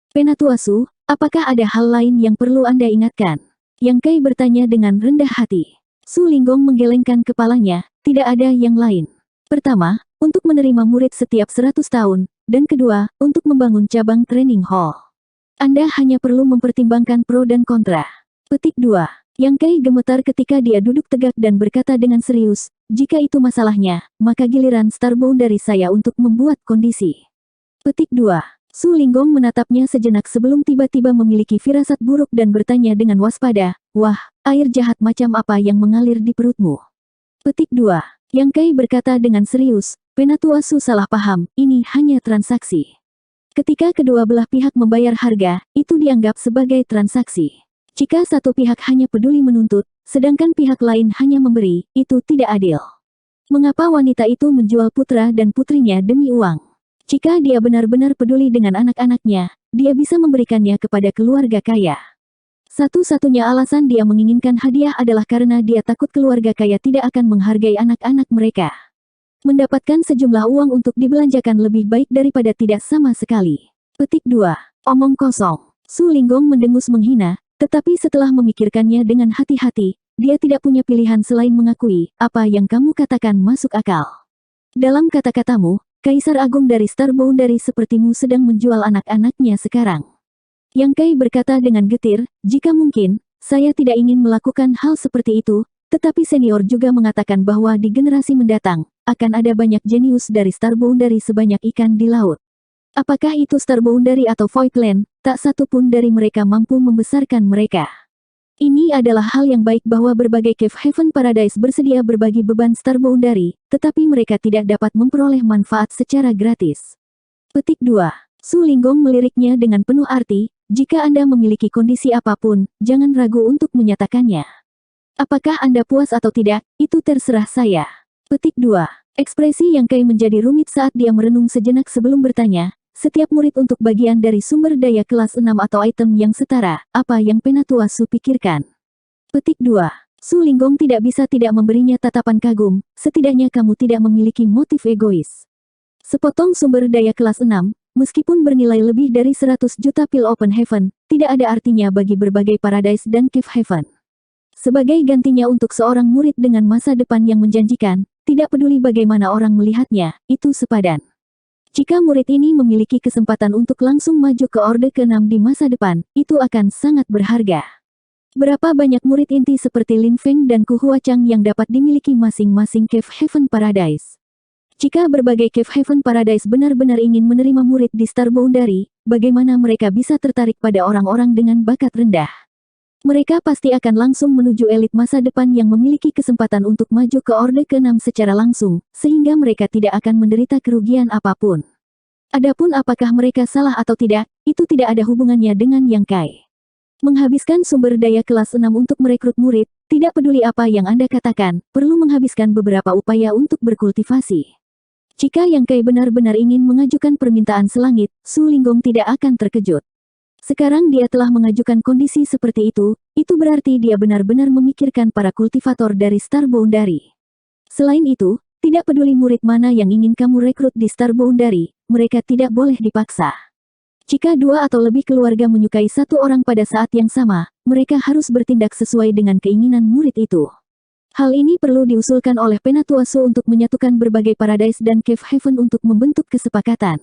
Penatua Su, apakah ada hal lain yang perlu Anda ingatkan? Yang Kai bertanya dengan rendah hati. Su Linggong menggelengkan kepalanya, tidak ada yang lain. Pertama, untuk menerima murid setiap 100 tahun, dan kedua, untuk membangun cabang training hall. Anda hanya perlu mempertimbangkan pro dan kontra. Petik 2. Yang Kai gemetar ketika dia duduk tegak dan berkata dengan serius, jika itu masalahnya, maka giliran Star Boundary saya untuk membuat kondisi. Petik 2. Su Linggong menatapnya sejenak sebelum tiba-tiba memiliki firasat buruk dan bertanya dengan waspada, wah, air jahat macam apa yang mengalir di perutmu? Petik 2. Yang Kai berkata dengan serius, Penatua Su salah paham, ini hanya transaksi. Ketika kedua belah pihak membayar harga, itu dianggap sebagai transaksi. Jika satu pihak hanya peduli menuntut, sedangkan pihak lain hanya memberi, itu tidak adil. Mengapa wanita itu menjual putra dan putrinya demi uang? Jika dia benar-benar peduli dengan anak-anaknya, dia bisa memberikannya kepada keluarga kaya. Satu-satunya alasan dia menginginkan hadiah adalah karena dia takut keluarga kaya tidak akan menghargai anak-anak mereka. Mendapatkan sejumlah uang untuk dibelanjakan lebih baik daripada tidak sama sekali. Petik 2. Omong kosong. Su Linggong mendengus menghina, tetapi setelah memikirkannya dengan hati-hati, dia tidak punya pilihan selain mengakui, apa yang kamu katakan masuk akal. Dalam kata-katamu, Kaisar Agung dari Star Boundary sepertimu sedang menjual anak-anaknya sekarang. Yang Kai berkata dengan getir, jika mungkin, saya tidak ingin melakukan hal seperti itu, tetapi senior juga mengatakan bahwa di generasi mendatang, akan ada banyak jenius dari Star Boundary sebanyak ikan di laut. Apakah itu Star Boundary atau Voidland, tak satu pun dari mereka mampu membesarkan mereka. Ini adalah hal yang baik bahwa berbagai Cave Heaven Paradise bersedia berbagi beban Star Boundary, tetapi mereka tidak dapat memperoleh manfaat secara gratis. Petik 2. Su Linggong meliriknya dengan penuh arti, jika Anda memiliki kondisi apapun, jangan ragu untuk menyatakannya. Apakah Anda puas atau tidak, itu terserah saya. Petik 2. Ekspresi Yang Kai menjadi rumit saat dia merenung sejenak sebelum bertanya, setiap murid untuk bagian dari sumber daya kelas 6 atau item yang setara, apa yang Penatua Su pikirkan? Petik 2. Su Linggong tidak bisa tidak memberinya tatapan kagum, setidaknya kamu tidak memiliki motif egois. Sepotong sumber daya kelas 6, meskipun bernilai lebih dari 100 juta pil Open Heaven, tidak ada artinya bagi berbagai Paradise dan Cave Heaven. Sebagai gantinya untuk seorang murid dengan masa depan yang menjanjikan, tidak peduli bagaimana orang melihatnya, itu sepadan. Jika murid ini memiliki kesempatan untuk langsung maju ke Orde ke-6 di masa depan, itu akan sangat berharga. Berapa banyak murid inti seperti Lin Feng dan Ku Huachang yang dapat dimiliki masing-masing Cave Heaven Paradise? Jika berbagai Cave Heaven Paradise benar-benar ingin menerima murid di Star Boundary, bagaimana mereka bisa tertarik pada orang-orang dengan bakat rendah? Mereka pasti akan langsung menuju elit masa depan yang memiliki kesempatan untuk maju ke Orde ke-6 secara langsung, sehingga mereka tidak akan menderita kerugian apapun. Adapun apakah mereka salah atau tidak, itu tidak ada hubungannya dengan Yang Kai. Menghabiskan sumber daya kelas 6 untuk merekrut murid, tidak peduli apa yang Anda katakan, perlu menghabiskan beberapa upaya untuk berkultivasi. Jika Yang Kai benar-benar ingin mengajukan permintaan selangit, Su Linggong tidak akan terkejut. Sekarang dia telah mengajukan kondisi seperti itu berarti dia benar-benar memikirkan para kultivator dari Star Boundary. Selain itu, tidak peduli murid mana yang ingin kamu rekrut di Star Boundary, mereka tidak boleh dipaksa. Jika dua atau lebih keluarga menyukai satu orang pada saat yang sama, mereka harus bertindak sesuai dengan keinginan murid itu. Hal ini perlu diusulkan oleh Penatua Su untuk menyatukan berbagai Paradise dan Cave Heaven untuk membentuk kesepakatan.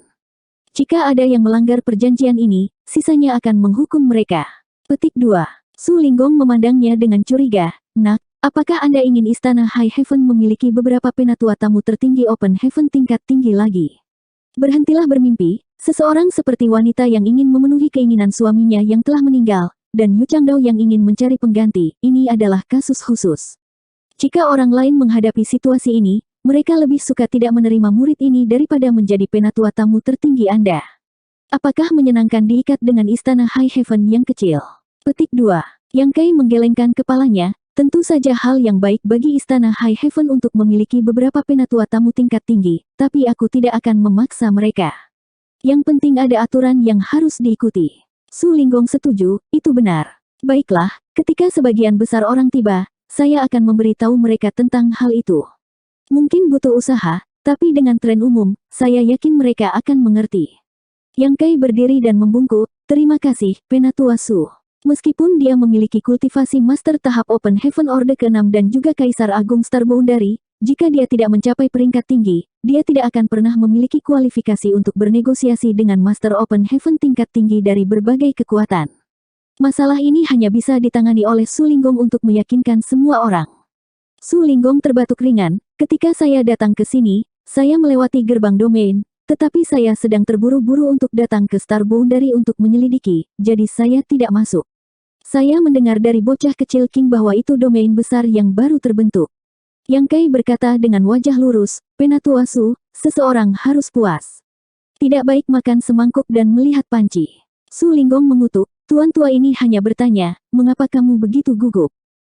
Jika ada yang melanggar perjanjian ini, sisanya akan menghukum mereka. Petik 2. Su Linggong memandangnya dengan curiga. Nak, apakah Anda ingin Istana High Heaven memiliki beberapa penatua tamu tertinggi Open Heaven tingkat tinggi lagi? Berhentilah bermimpi, seseorang seperti wanita yang ingin memenuhi keinginan suaminya yang telah meninggal, dan Yu Changdao yang ingin mencari pengganti, ini adalah kasus khusus. Jika orang lain menghadapi situasi ini, mereka lebih suka tidak menerima murid ini daripada menjadi penatua tamu tertinggi Anda. Apakah menyenangkan diikat dengan istana High Heaven yang kecil? Petik 2. Yang Kai menggelengkan kepalanya, tentu saja hal yang baik bagi istana High Heaven untuk memiliki beberapa penatua tamu tingkat tinggi, tapi aku tidak akan memaksa mereka. Yang penting ada aturan yang harus diikuti. Su Linggong setuju, itu benar. Baiklah, ketika sebagian besar orang tiba, saya akan memberitahu mereka tentang hal itu. Mungkin butuh usaha, tapi dengan tren umum, saya yakin mereka akan mengerti. Yang Kai berdiri dan membungkuk, terima kasih, Penatua Su. Meskipun dia memiliki kultivasi master tahap Open Heaven Orde ke-6 dan juga Kaisar Agung Star Boundary, jika dia tidak mencapai peringkat tinggi, dia tidak akan pernah memiliki kualifikasi untuk bernegosiasi dengan Master Open Heaven tingkat tinggi dari berbagai kekuatan. Masalah ini hanya bisa ditangani oleh Su Linggong untuk meyakinkan semua orang. Su Linggong terbatuk ringan, ketika saya datang ke sini, saya melewati gerbang domain, tetapi saya sedang terburu-buru untuk datang ke Star Boundary untuk menyelidiki, jadi saya tidak masuk. Saya mendengar dari bocah kecil King bahwa itu domain besar yang baru terbentuk. Yang Kai berkata dengan wajah lurus, Penatua Su, seseorang harus puas. Tidak baik makan semangkuk dan melihat panci. Su Linggong mengutuk, tuan tua ini hanya bertanya, mengapa kamu begitu gugup?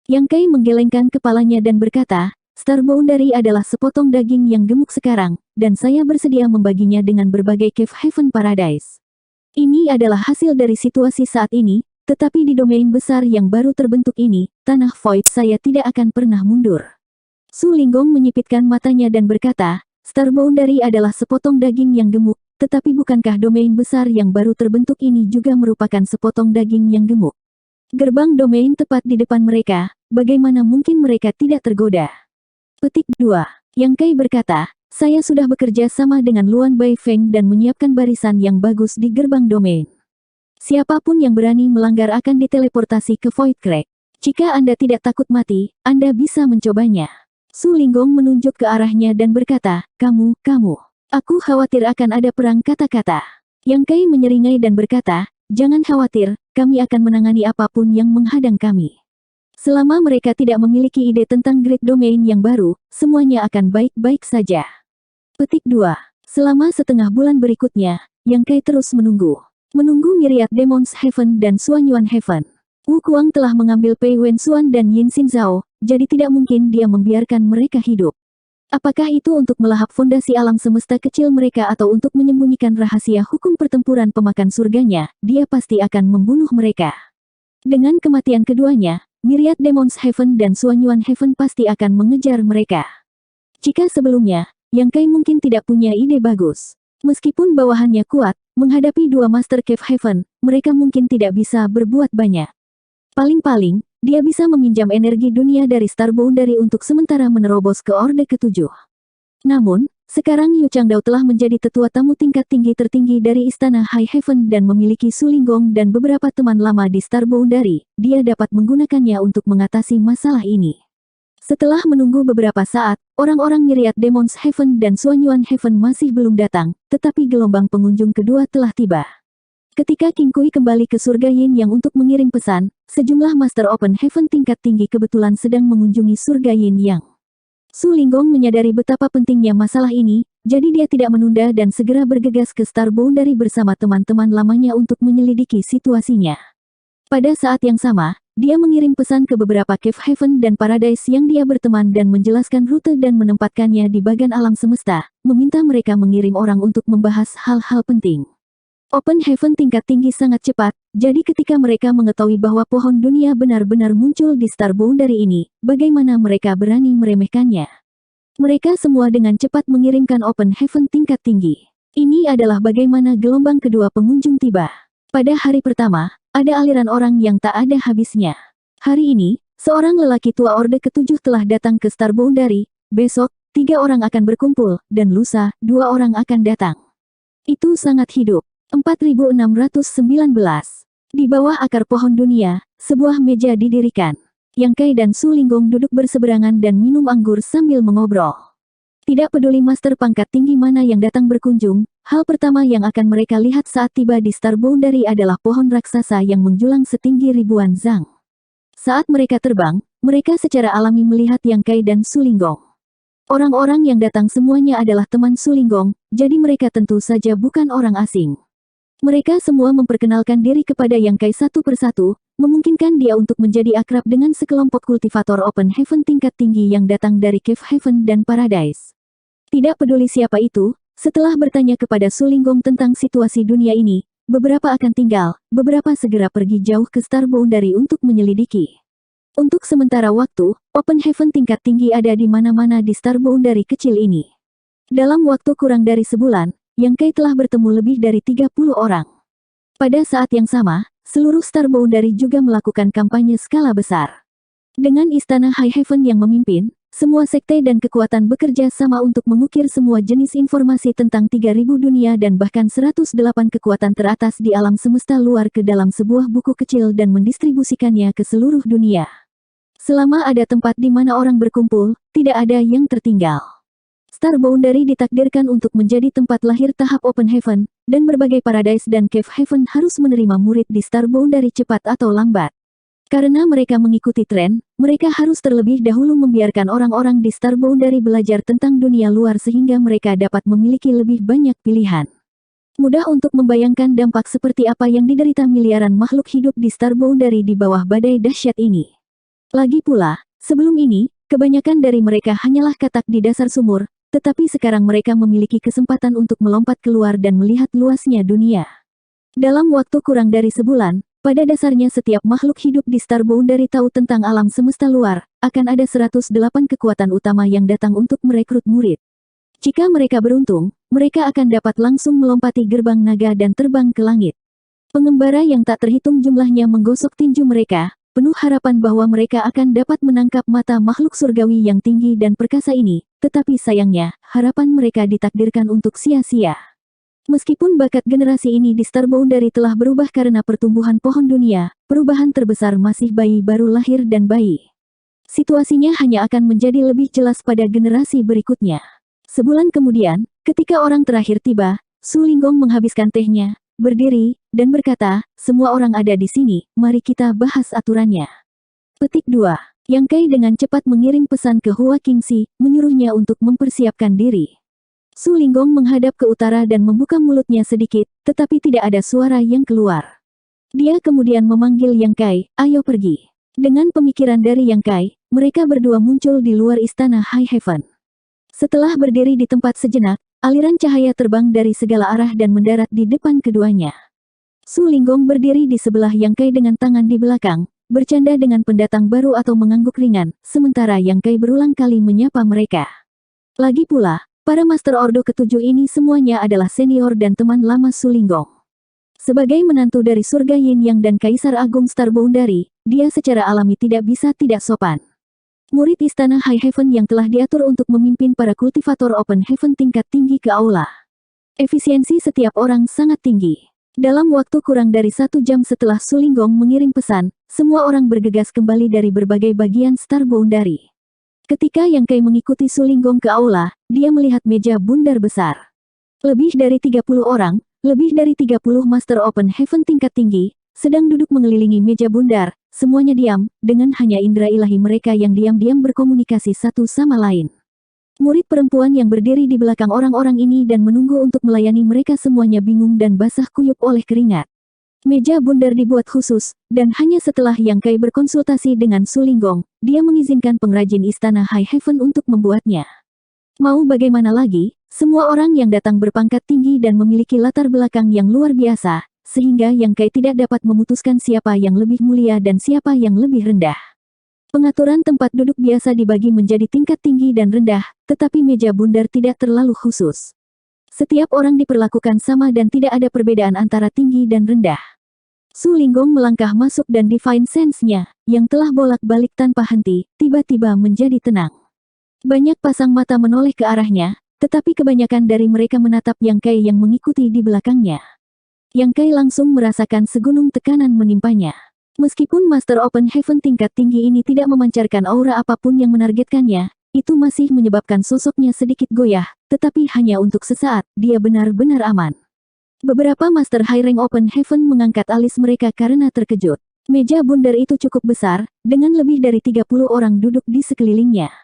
Yang Kai menggelengkan kepalanya dan berkata, Star Boundary adalah sepotong daging yang gemuk sekarang, dan saya bersedia membaginya dengan berbagai Cave Heaven Paradise. Ini adalah hasil dari situasi saat ini, tetapi di domain besar yang baru terbentuk ini, tanah Void saya tidak akan pernah mundur. Su Linggong menyipitkan matanya dan berkata, Star Boundary adalah sepotong daging yang gemuk, tetapi bukankah domain besar yang baru terbentuk ini juga merupakan sepotong daging yang gemuk? Gerbang domain tepat di depan mereka, bagaimana mungkin mereka tidak tergoda? Petik 2. Yang Kai berkata, saya sudah bekerja sama dengan Luan Baifeng dan menyiapkan barisan yang bagus di gerbang domain. Siapapun yang berani melanggar akan diteleportasi ke Void Crack. Jika Anda tidak takut mati, Anda bisa mencobanya. Su Linggong menunjuk ke arahnya dan berkata, kamu. Aku khawatir akan ada perang kata-kata. Yang Kai menyeringai dan berkata, jangan khawatir, kami akan menangani apapun yang menghadang kami. Selama mereka tidak memiliki ide tentang Great Domain yang baru, semuanya akan baik-baik saja. Petik 2. Selama setengah bulan berikutnya, Yang Kai terus menunggu. Menunggu Myriad Demons Heaven dan Suanyuan Heaven. Wu Kuang telah mengambil Pei Wen Xuan dan Yin Xin Zhao, jadi tidak mungkin dia membiarkan mereka hidup. Apakah itu untuk melahap fondasi alam semesta kecil mereka atau untuk menyembunyikan rahasia hukum pertempuran pemakan surganya, dia pasti akan membunuh mereka. Dengan kematian keduanya, Myriad Demons Heaven dan Suanyuan Heaven pasti akan mengejar mereka. Jika sebelumnya, Yang Kai mungkin tidak punya ide bagus. Meskipun bawahannya kuat, menghadapi dua Master Cave Heaven, mereka mungkin tidak bisa berbuat banyak. Paling-paling, dia bisa meminjam energi dunia dari Star Boundary untuk sementara menerobos ke Orde ke-7. Namun, sekarang Yu Changdao telah menjadi tetua tamu tingkat tinggi tertinggi dari Istana High Heaven dan memiliki Su Linggong dan beberapa teman lama di Star Boundary, dia dapat menggunakannya untuk mengatasi masalah ini. Setelah menunggu beberapa saat, orang-orang Myriad Demons Heaven dan Suanyuan Heaven masih belum datang, tetapi gelombang pengunjung kedua telah tiba. Ketika King Kui kembali ke surga Yin Yang untuk mengirim pesan, sejumlah Master Open Heaven tingkat tinggi kebetulan sedang mengunjungi surga Yin Yang. Su Linggong menyadari betapa pentingnya masalah ini, jadi dia tidak menunda dan segera bergegas ke Star Boundary bersama teman-teman lamanya untuk menyelidiki situasinya. Pada saat yang sama, dia mengirim pesan ke beberapa Cave Heaven dan Paradise yang dia berteman dan menjelaskan rute dan menempatkannya di bagan alam semesta, meminta mereka mengirim orang untuk membahas hal-hal penting. Open Heaven tingkat tinggi sangat cepat, jadi ketika mereka mengetahui bahwa pohon dunia benar-benar muncul di Star Boundary ini, bagaimana mereka berani meremehkannya? Mereka semua dengan cepat mengirimkan Open Heaven tingkat tinggi. Ini adalah bagaimana gelombang kedua pengunjung tiba. Pada hari pertama, ada aliran orang yang tak ada habisnya. Hari ini, seorang lelaki tua Orde ke-7 telah datang ke Star Boundary, besok, 3 orang akan berkumpul, dan lusa, 2 orang akan datang. Itu sangat hidup. 4619. Di bawah akar pohon dunia, sebuah meja didirikan. Yang Kai dan Su Linggong duduk berseberangan dan minum anggur sambil mengobrol. Tidak peduli master pangkat tinggi mana yang datang berkunjung, hal pertama yang akan mereka lihat saat tiba di Star Boundary adalah pohon raksasa yang menjulang setinggi ribuan zang. Saat mereka terbang, mereka secara alami melihat Yang Kai dan Su Linggong. Orang-orang yang datang semuanya adalah teman Su Linggong, jadi mereka tentu saja bukan orang asing. Mereka semua memperkenalkan diri kepada Yang Kai satu persatu, memungkinkan dia untuk menjadi akrab dengan sekelompok kultivator Open Heaven tingkat tinggi yang datang dari Cave Heaven dan Paradise. Tidak peduli siapa itu, setelah bertanya kepada Su Linggong tentang situasi dunia ini, beberapa akan tinggal, beberapa segera pergi jauh ke Star Boundary untuk menyelidiki. Untuk sementara waktu, Open Heaven tingkat tinggi ada di mana-mana di Star Boundary kecil ini. Dalam waktu kurang dari sebulan, Yang Kai telah bertemu lebih dari 30 orang. Pada saat yang sama, seluruh Star Boundary juga melakukan kampanye skala besar. Dengan Istana High Heaven yang memimpin, semua sekte dan kekuatan bekerja sama untuk mengukir semua jenis informasi tentang 3000 dunia dan bahkan 108 kekuatan teratas di alam semesta luar ke dalam sebuah buku kecil dan mendistribusikannya ke seluruh dunia. Selama ada tempat di mana orang berkumpul, tidak ada yang tertinggal. Star Boundary ditakdirkan untuk menjadi tempat lahir tahap Open Heaven, dan berbagai Paradise dan Cave Heaven harus menerima murid di Star Boundary cepat atau lambat. Karena mereka mengikuti tren, mereka harus terlebih dahulu membiarkan orang-orang di Star Boundary belajar tentang dunia luar sehingga mereka dapat memiliki lebih banyak pilihan. Mudah untuk membayangkan dampak seperti apa yang diderita miliaran makhluk hidup di Star Boundary di bawah badai dahsyat ini. Lagi pula, sebelum ini, kebanyakan dari mereka hanyalah katak di dasar sumur, tetapi sekarang mereka memiliki kesempatan untuk melompat keluar dan melihat luasnya dunia. Dalam waktu kurang dari sebulan, pada dasarnya setiap makhluk hidup di Star Boundary tahu tentang alam semesta luar, akan ada 108 kekuatan utama yang datang untuk merekrut murid. Jika mereka beruntung, mereka akan dapat langsung melompati gerbang naga dan terbang ke langit. Pengembara yang tak terhitung jumlahnya menggosok tinju mereka, penuh harapan bahwa mereka akan dapat menangkap mata makhluk surgawi yang tinggi dan perkasa ini, tetapi sayangnya, harapan mereka ditakdirkan untuk sia-sia. Meskipun bakat generasi ini di Star Boundary telah berubah karena pertumbuhan pohon dunia, perubahan terbesar masih bayi baru lahir dan bayi. Situasinya hanya akan menjadi lebih jelas pada generasi berikutnya. Sebulan kemudian, ketika orang terakhir tiba, Su Linggong menghabiskan tehnya, berdiri, dan berkata, semua orang ada di sini, mari kita bahas aturannya. Petik 2. Yang Kai dengan cepat mengirim pesan ke Hua Qingxi, menyuruhnya untuk mempersiapkan diri. Su Linggong menghadap ke utara dan membuka mulutnya sedikit, tetapi tidak ada suara yang keluar. Dia kemudian memanggil Yang Kai, ayo pergi. Dengan pemikiran dari Yang Kai, mereka berdua muncul di luar istana High Heaven. Setelah berdiri di tempat sejenak, aliran cahaya terbang dari segala arah dan mendarat di depan keduanya. Su Linggong berdiri di sebelah Yang Kai dengan tangan di belakang, bercanda dengan pendatang baru atau mengangguk ringan, sementara Yang Kai berulang kali menyapa mereka. Lagi pula, para Master Ordo ketujuh ini semuanya adalah senior dan teman lama Su Linggong. Sebagai menantu dari Surga Yin Yang dan Kaisar Agung Star Boundary, dia secara alami tidak bisa tidak sopan. Murid Istana High Heaven yang telah diatur untuk memimpin para kultivator Open Heaven tingkat tinggi ke aula. Efisiensi setiap orang sangat tinggi. Dalam waktu kurang dari 1 jam setelah Su Linggong mengirim pesan, semua orang bergegas kembali dari berbagai bagian Star Boundary. Ketika Yang Kai mengikuti Su Linggong ke aula, dia melihat meja bundar besar. Lebih dari 30 orang, lebih dari 30 Master Open Heaven tingkat tinggi, sedang duduk mengelilingi meja bundar, semuanya diam, dengan hanya indera ilahi mereka yang diam-diam berkomunikasi satu sama lain. Murid perempuan yang berdiri di belakang orang-orang ini dan menunggu untuk melayani mereka semuanya bingung dan basah kuyup oleh keringat. Meja bundar dibuat khusus, dan hanya setelah Yang Kai berkonsultasi dengan Su Linggong, dia mengizinkan pengrajin istana High Heaven untuk membuatnya. Mau bagaimana lagi, semua orang yang datang berpangkat tinggi dan memiliki latar belakang yang luar biasa, sehingga Yang Kai tidak dapat memutuskan siapa yang lebih mulia dan siapa yang lebih rendah. Pengaturan tempat duduk biasa dibagi menjadi tingkat tinggi dan rendah, tetapi meja bundar tidak terlalu khusus. Setiap orang diperlakukan sama dan tidak ada perbedaan antara tinggi dan rendah. Su Linggong melangkah masuk dan Divine Sense-nya, yang telah bolak-balik tanpa henti, tiba-tiba menjadi tenang. Banyak pasang mata menoleh ke arahnya, tetapi kebanyakan dari mereka menatap Yang Kai yang mengikuti di belakangnya. Yang Kai langsung merasakan segunung tekanan menimpanya. Meskipun Master Open Heaven tingkat tinggi ini tidak memancarkan aura apapun yang menargetkannya, itu masih menyebabkan sosoknya sedikit goyah, tetapi hanya untuk sesaat, dia benar-benar aman. Beberapa Master High Rank Open Heaven mengangkat alis mereka karena terkejut. Meja bundar itu cukup besar, dengan lebih dari 30 orang duduk di sekelilingnya.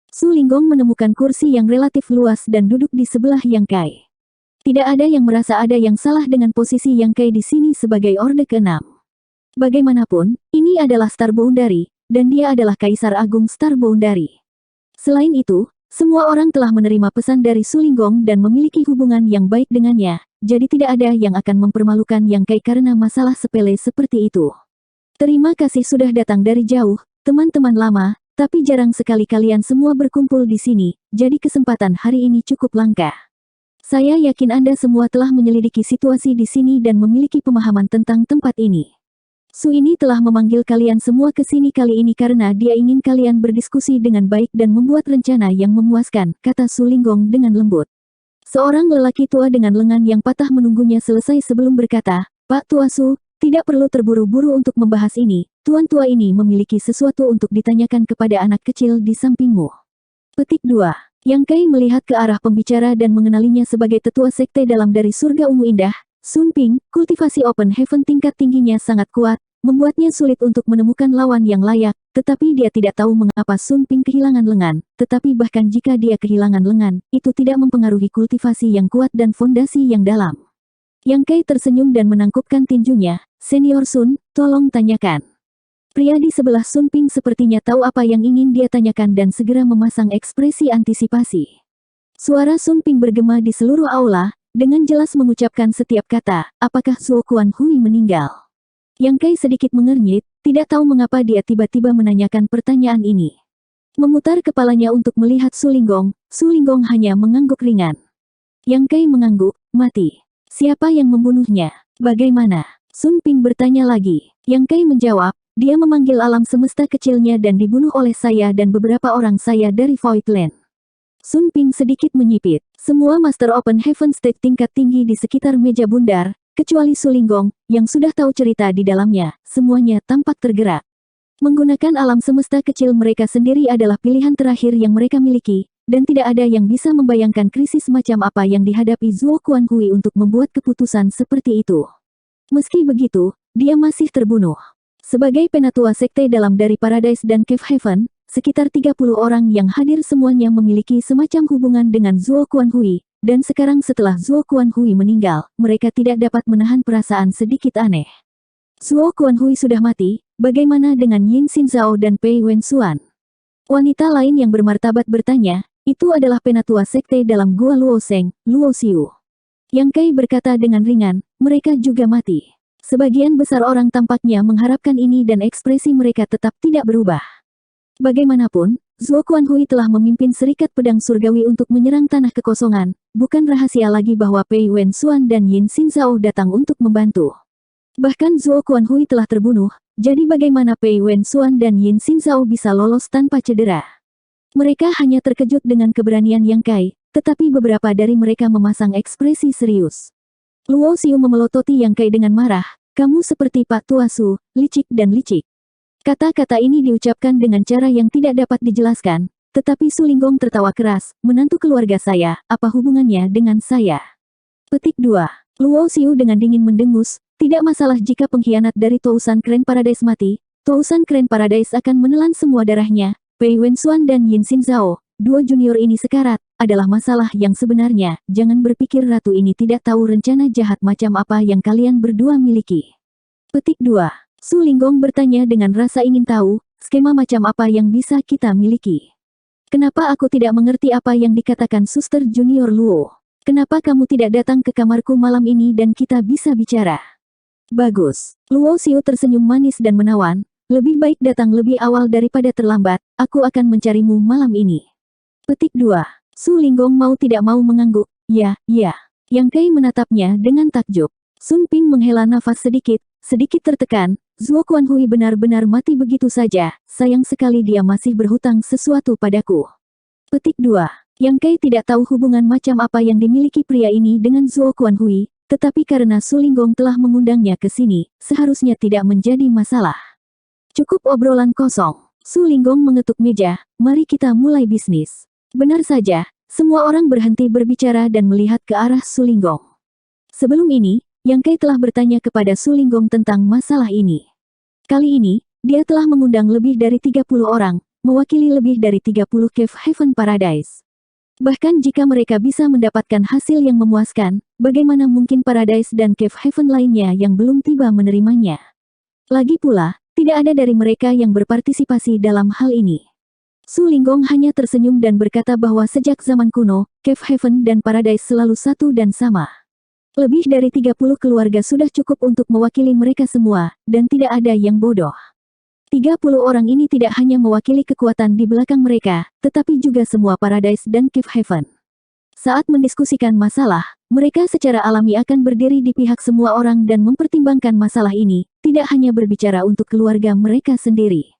Su Linggong menemukan kursi yang relatif luas dan duduk di sebelah Yang Kai. Tidak ada yang merasa ada yang salah dengan posisi Yang Kai di sini sebagai Orde ke-6. Bagaimanapun, ini adalah Star Boundary, dan dia adalah Kaisar Agung Star Boundary. Selain itu, semua orang telah menerima pesan dari Su Linggong dan memiliki hubungan yang baik dengannya, jadi tidak ada yang akan mempermalukan Yang Kai karena masalah sepele seperti itu. Terima kasih sudah datang dari jauh, teman-teman lama, tapi jarang sekali kalian semua berkumpul di sini, jadi kesempatan hari ini cukup langka. Saya yakin Anda semua telah menyelidiki situasi di sini dan memiliki pemahaman tentang tempat ini. Su ini telah memanggil kalian semua ke sini kali ini karena dia ingin kalian berdiskusi dengan baik dan membuat rencana yang memuaskan, kata Su Linggong dengan lembut. Seorang lelaki tua dengan lengan yang patah menunggunya selesai sebelum berkata, Pak Tua Su, tidak perlu terburu-buru untuk membahas ini, tuan tua ini memiliki sesuatu untuk ditanyakan kepada anak kecil di sampingmu. Petik 2. Yang Kai melihat ke arah pembicara dan mengenalinya sebagai tetua sekte dalam dari surga ungu indah, Sun Ping. Kultivasi Open Heaven tingkat tingginya sangat kuat, membuatnya sulit untuk menemukan lawan yang layak, tetapi dia tidak tahu mengapa Sun Ping kehilangan lengan, tetapi bahkan jika dia kehilangan lengan, itu tidak mempengaruhi kultivasi yang kuat dan fondasi yang dalam. Yang Kai tersenyum dan menangkupkan tinjunya, Senior Sun, tolong tanyakan. Pria di sebelah Sun Ping sepertinya tahu apa yang ingin dia tanyakan dan segera memasang ekspresi antisipasi. Suara Sun Ping bergema di seluruh aula, dengan jelas mengucapkan setiap kata, apakah Zuo Quan Hui meninggal? Yang Kai sedikit mengernyit, tidak tahu mengapa dia tiba-tiba menanyakan pertanyaan ini. Memutar kepalanya untuk melihat Su Linggong hanya mengangguk ringan. Yang Kai mengangguk, mati. Siapa yang membunuhnya? Bagaimana? Sun Ping bertanya lagi. Yang Kai menjawab, dia memanggil alam semesta kecilnya dan dibunuh oleh saya dan beberapa orang saya dari Void Land. Sun Ping sedikit menyipit. Semua Master Open Heaven State tingkat tinggi di sekitar meja bundar, kecuali Su Linggong, yang sudah tahu cerita di dalamnya, semuanya tampak tergerak. Menggunakan alam semesta kecil mereka sendiri adalah pilihan terakhir yang mereka miliki, dan tidak ada yang bisa membayangkan krisis macam apa yang dihadapi Zuo Quan Hui untuk membuat keputusan seperti itu. Meski begitu, dia masih terbunuh. Sebagai penatua sekte dalam dari Paradise dan Cave Heaven, sekitar 30 orang yang hadir semuanya memiliki semacam hubungan dengan Zuo Quan Hui, dan sekarang setelah Zuo Quan Hui meninggal, mereka tidak dapat menahan perasaan sedikit aneh. Zuo Quan Hui sudah mati, bagaimana dengan Yin Xinzhao dan Pei Wenxuan? Wanita lain yang bermartabat bertanya, itu adalah penatua sekte dalam Gua Luoseng, Luo Xiu. Yang Kai berkata dengan ringan, mereka juga mati. Sebagian besar orang tampaknya mengharapkan ini dan ekspresi mereka tetap tidak berubah. Bagaimanapun, Zuo Quan Hui telah memimpin Serikat Pedang Surgawi untuk menyerang Tanah Kekosongan, bukan rahasia lagi bahwa Pei Wenxuan dan Yin Xinzhao datang untuk membantu. Bahkan Zuo Quan Hui telah terbunuh, jadi bagaimana Pei Wenxuan dan Yin Xinzhao bisa lolos tanpa cedera? Mereka hanya terkejut dengan keberanian Yang Kai, tetapi beberapa dari mereka memasang ekspresi serius. Luo Xiu memelototi Yang Kai dengan marah, kamu seperti Pak Tua Su, licik dan licik. Kata-kata ini diucapkan dengan cara yang tidak dapat dijelaskan, tetapi Su Linggong tertawa keras, menantu keluarga saya, apa hubungannya dengan saya? Petik 2. Luo Xiu dengan dingin mendengus, tidak masalah jika pengkhianat dari Tousan Grand Paradise mati, Tousan Grand Paradise akan menelan semua darahnya. Pei Wenxuan dan Yin Xinzhao, dua junior ini sekarat, adalah masalah yang sebenarnya. Jangan berpikir ratu ini tidak tahu rencana jahat macam apa yang kalian berdua miliki. Petik 2. Su Linggong bertanya dengan rasa ingin tahu, skema macam apa yang bisa kita miliki. Kenapa aku tidak mengerti apa yang dikatakan Suster Junior Luo? Kenapa kamu tidak datang ke kamarku malam ini dan kita bisa bicara? Bagus. Luo Xiu tersenyum manis dan menawan, lebih baik datang lebih awal daripada terlambat, aku akan mencarimu malam ini. Petik 2. Su Linggong mau tidak mau mengangguk, ya. Yang Kai menatapnya dengan takjub. Sun Ping menghela nafas sedikit tertekan, Zuo Quan Hui benar-benar mati begitu saja, sayang sekali dia masih berhutang sesuatu padaku. Petik 2. Yang Kai tidak tahu hubungan macam apa yang dimiliki pria ini dengan Zuo Quan Hui, tetapi karena Su Linggong telah mengundangnya ke sini, seharusnya tidak menjadi masalah. Cukup obrolan kosong. Su Linggong mengetuk meja, mari kita mulai bisnis. Benar saja, semua orang berhenti berbicara dan melihat ke arah Su Linggong. Sebelum ini, Yang Kai telah bertanya kepada Su Linggong tentang masalah ini. Kali ini, dia telah mengundang lebih dari 30 orang, mewakili lebih dari 30 Cave Heaven Paradise. Bahkan jika mereka bisa mendapatkan hasil yang memuaskan, bagaimana mungkin Paradise dan Cave Heaven lainnya yang belum tiba menerimanya? Lagi pula, tidak ada dari mereka yang berpartisipasi dalam hal ini. Su Linggong hanya tersenyum dan berkata bahwa sejak zaman kuno, Cave Heaven dan Paradise selalu satu dan sama. Lebih dari 30 keluarga sudah cukup untuk mewakili mereka semua, dan tidak ada yang bodoh. 30 orang ini tidak hanya mewakili kekuatan di belakang mereka, tetapi juga semua Paradise dan Cave Heaven. Saat mendiskusikan masalah, mereka secara alami akan berdiri di pihak semua orang dan mempertimbangkan masalah ini, tidak hanya berbicara untuk keluarga mereka sendiri.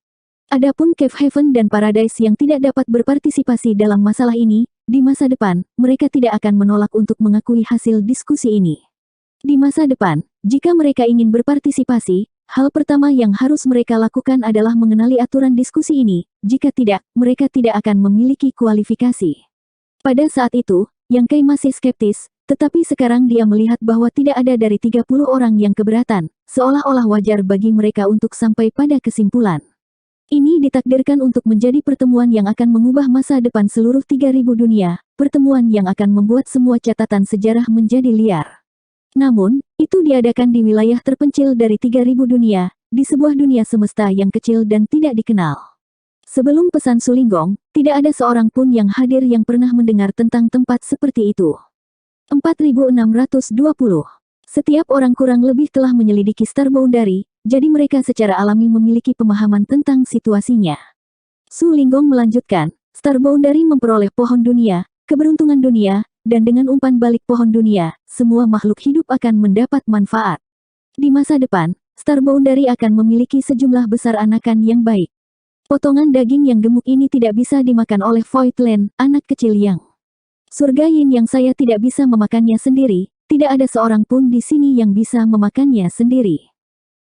Adapun Cave Heaven dan Paradise yang tidak dapat berpartisipasi dalam masalah ini, di masa depan, mereka tidak akan menolak untuk mengakui hasil diskusi ini. Di masa depan, jika mereka ingin berpartisipasi, hal pertama yang harus mereka lakukan adalah mengenali aturan diskusi ini, jika tidak, mereka tidak akan memiliki kualifikasi. Pada saat itu, Yang Kai masih skeptis, tetapi sekarang dia melihat bahwa tidak ada dari 30 orang yang keberatan, seolah-olah wajar bagi mereka untuk sampai pada kesimpulan. Ini ditakdirkan untuk menjadi pertemuan yang akan mengubah masa depan seluruh 3000 dunia, pertemuan yang akan membuat semua catatan sejarah menjadi liar. Namun, itu diadakan di wilayah terpencil dari 3000 dunia, di sebuah dunia semesta yang kecil dan tidak dikenal. Sebelum pesan Su Linggong, tidak ada seorang pun yang hadir yang pernah mendengar tentang tempat seperti itu. 4620. Setiap orang kurang lebih telah menyelidiki Star Boundary, jadi mereka secara alami memiliki pemahaman tentang situasinya. Su Linggong melanjutkan, Star Boundary memperoleh pohon dunia, keberuntungan dunia, dan dengan umpan balik pohon dunia, semua makhluk hidup akan mendapat manfaat. Di masa depan, Star Boundary akan memiliki sejumlah besar anakan yang baik. Potongan daging yang gemuk ini tidak bisa dimakan oleh Voidland, anak kecil yang. Surga Yin yang saya tidak bisa memakannya sendiri, tidak ada seorang pun di sini yang bisa memakannya sendiri.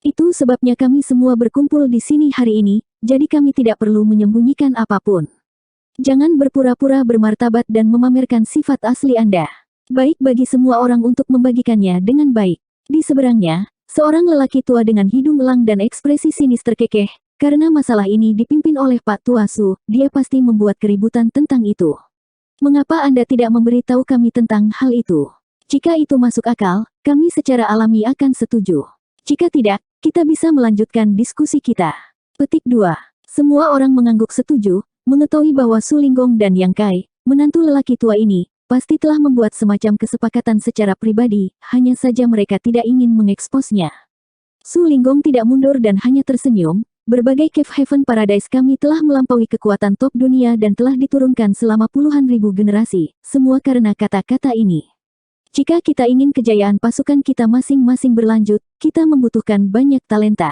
Itu sebabnya kami semua berkumpul di sini hari ini, jadi kami tidak perlu menyembunyikan apapun. Jangan berpura-pura bermartabat dan memamerkan sifat asli Anda. Baik bagi semua orang untuk membagikannya dengan baik. Di seberangnya, seorang lelaki tua dengan hidung elang dan ekspresi sinis terkekeh. Karena masalah ini dipimpin oleh Pak Tua Su, dia pasti membuat keributan tentang itu. Mengapa Anda tidak memberitahu kami tentang hal itu? Jika itu masuk akal, kami secara alami akan setuju. Jika tidak, kita bisa melanjutkan diskusi kita. Petik 2. Semua orang mengangguk setuju, mengetahui bahwa Su Linggong dan Yang Kai, menantu lelaki tua ini, pasti telah membuat semacam kesepakatan secara pribadi, hanya saja mereka tidak ingin mengeksposnya. Su Linggong tidak mundur dan hanya tersenyum, berbagai Cave Heaven Paradise kami telah melampaui kekuatan top dunia dan telah diturunkan selama puluhan ribu generasi, semua karena kata-kata ini. Jika kita ingin kejayaan pasukan kita masing-masing berlanjut, kita membutuhkan banyak talenta.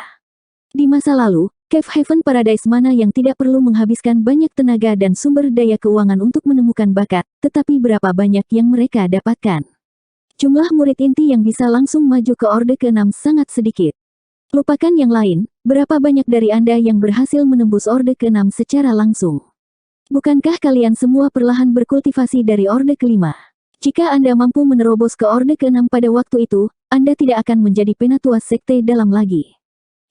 Di masa lalu, Cave Heaven Paradise mana yang tidak perlu menghabiskan banyak tenaga dan sumber daya keuangan untuk menemukan bakat, tetapi berapa banyak yang mereka dapatkan. Jumlah murid inti yang bisa langsung maju ke Orde ke-6 sangat sedikit. Lupakan yang lain, berapa banyak dari Anda yang berhasil menembus Orde ke-6 secara langsung? Bukankah kalian semua perlahan berkultivasi dari Orde ke-5? Jika Anda mampu menerobos ke Orde ke-6 pada waktu itu, Anda tidak akan menjadi penatua sekte dalam lagi.